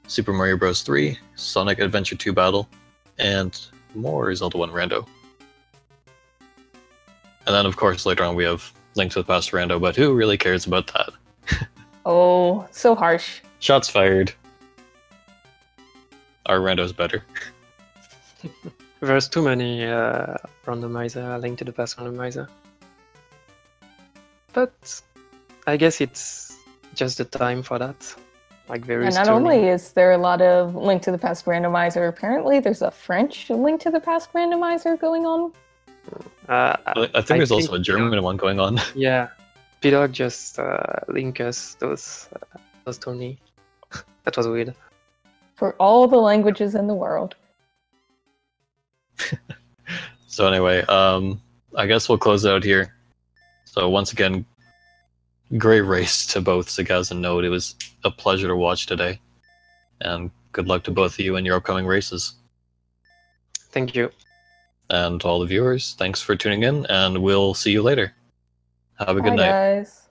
Speaker 1: Super Mario Bros. 3, Sonic Adventure 2 Battle, and more Zelda 1 rando. And then of course later on we have Link to the Past rando, but who really cares about that?
Speaker 2: Oh, so harsh.
Speaker 1: Shots fired. Our rando's better.
Speaker 3: There's too many randomizer, Link to the Past randomizer. but I guess it's just the time for that. Like there
Speaker 2: And
Speaker 3: is
Speaker 2: not only is there a lot of Link to the Past randomizer, apparently there's a French Link to the Past randomizer going on.
Speaker 1: I think there's also a German one going on.
Speaker 3: Yeah, Pidog just link us those to me. That was weird.
Speaker 2: For all the languages in the world.
Speaker 1: So anyway, I guess we'll close it out here. So once again, great race to both Sagaz and Node. It was a pleasure to watch today. And good luck to both of you in your upcoming races.
Speaker 3: Thank you.
Speaker 1: And to all the viewers, thanks for tuning in, and we'll see you later. Have a good
Speaker 2: Bye,
Speaker 1: night.
Speaker 2: guys.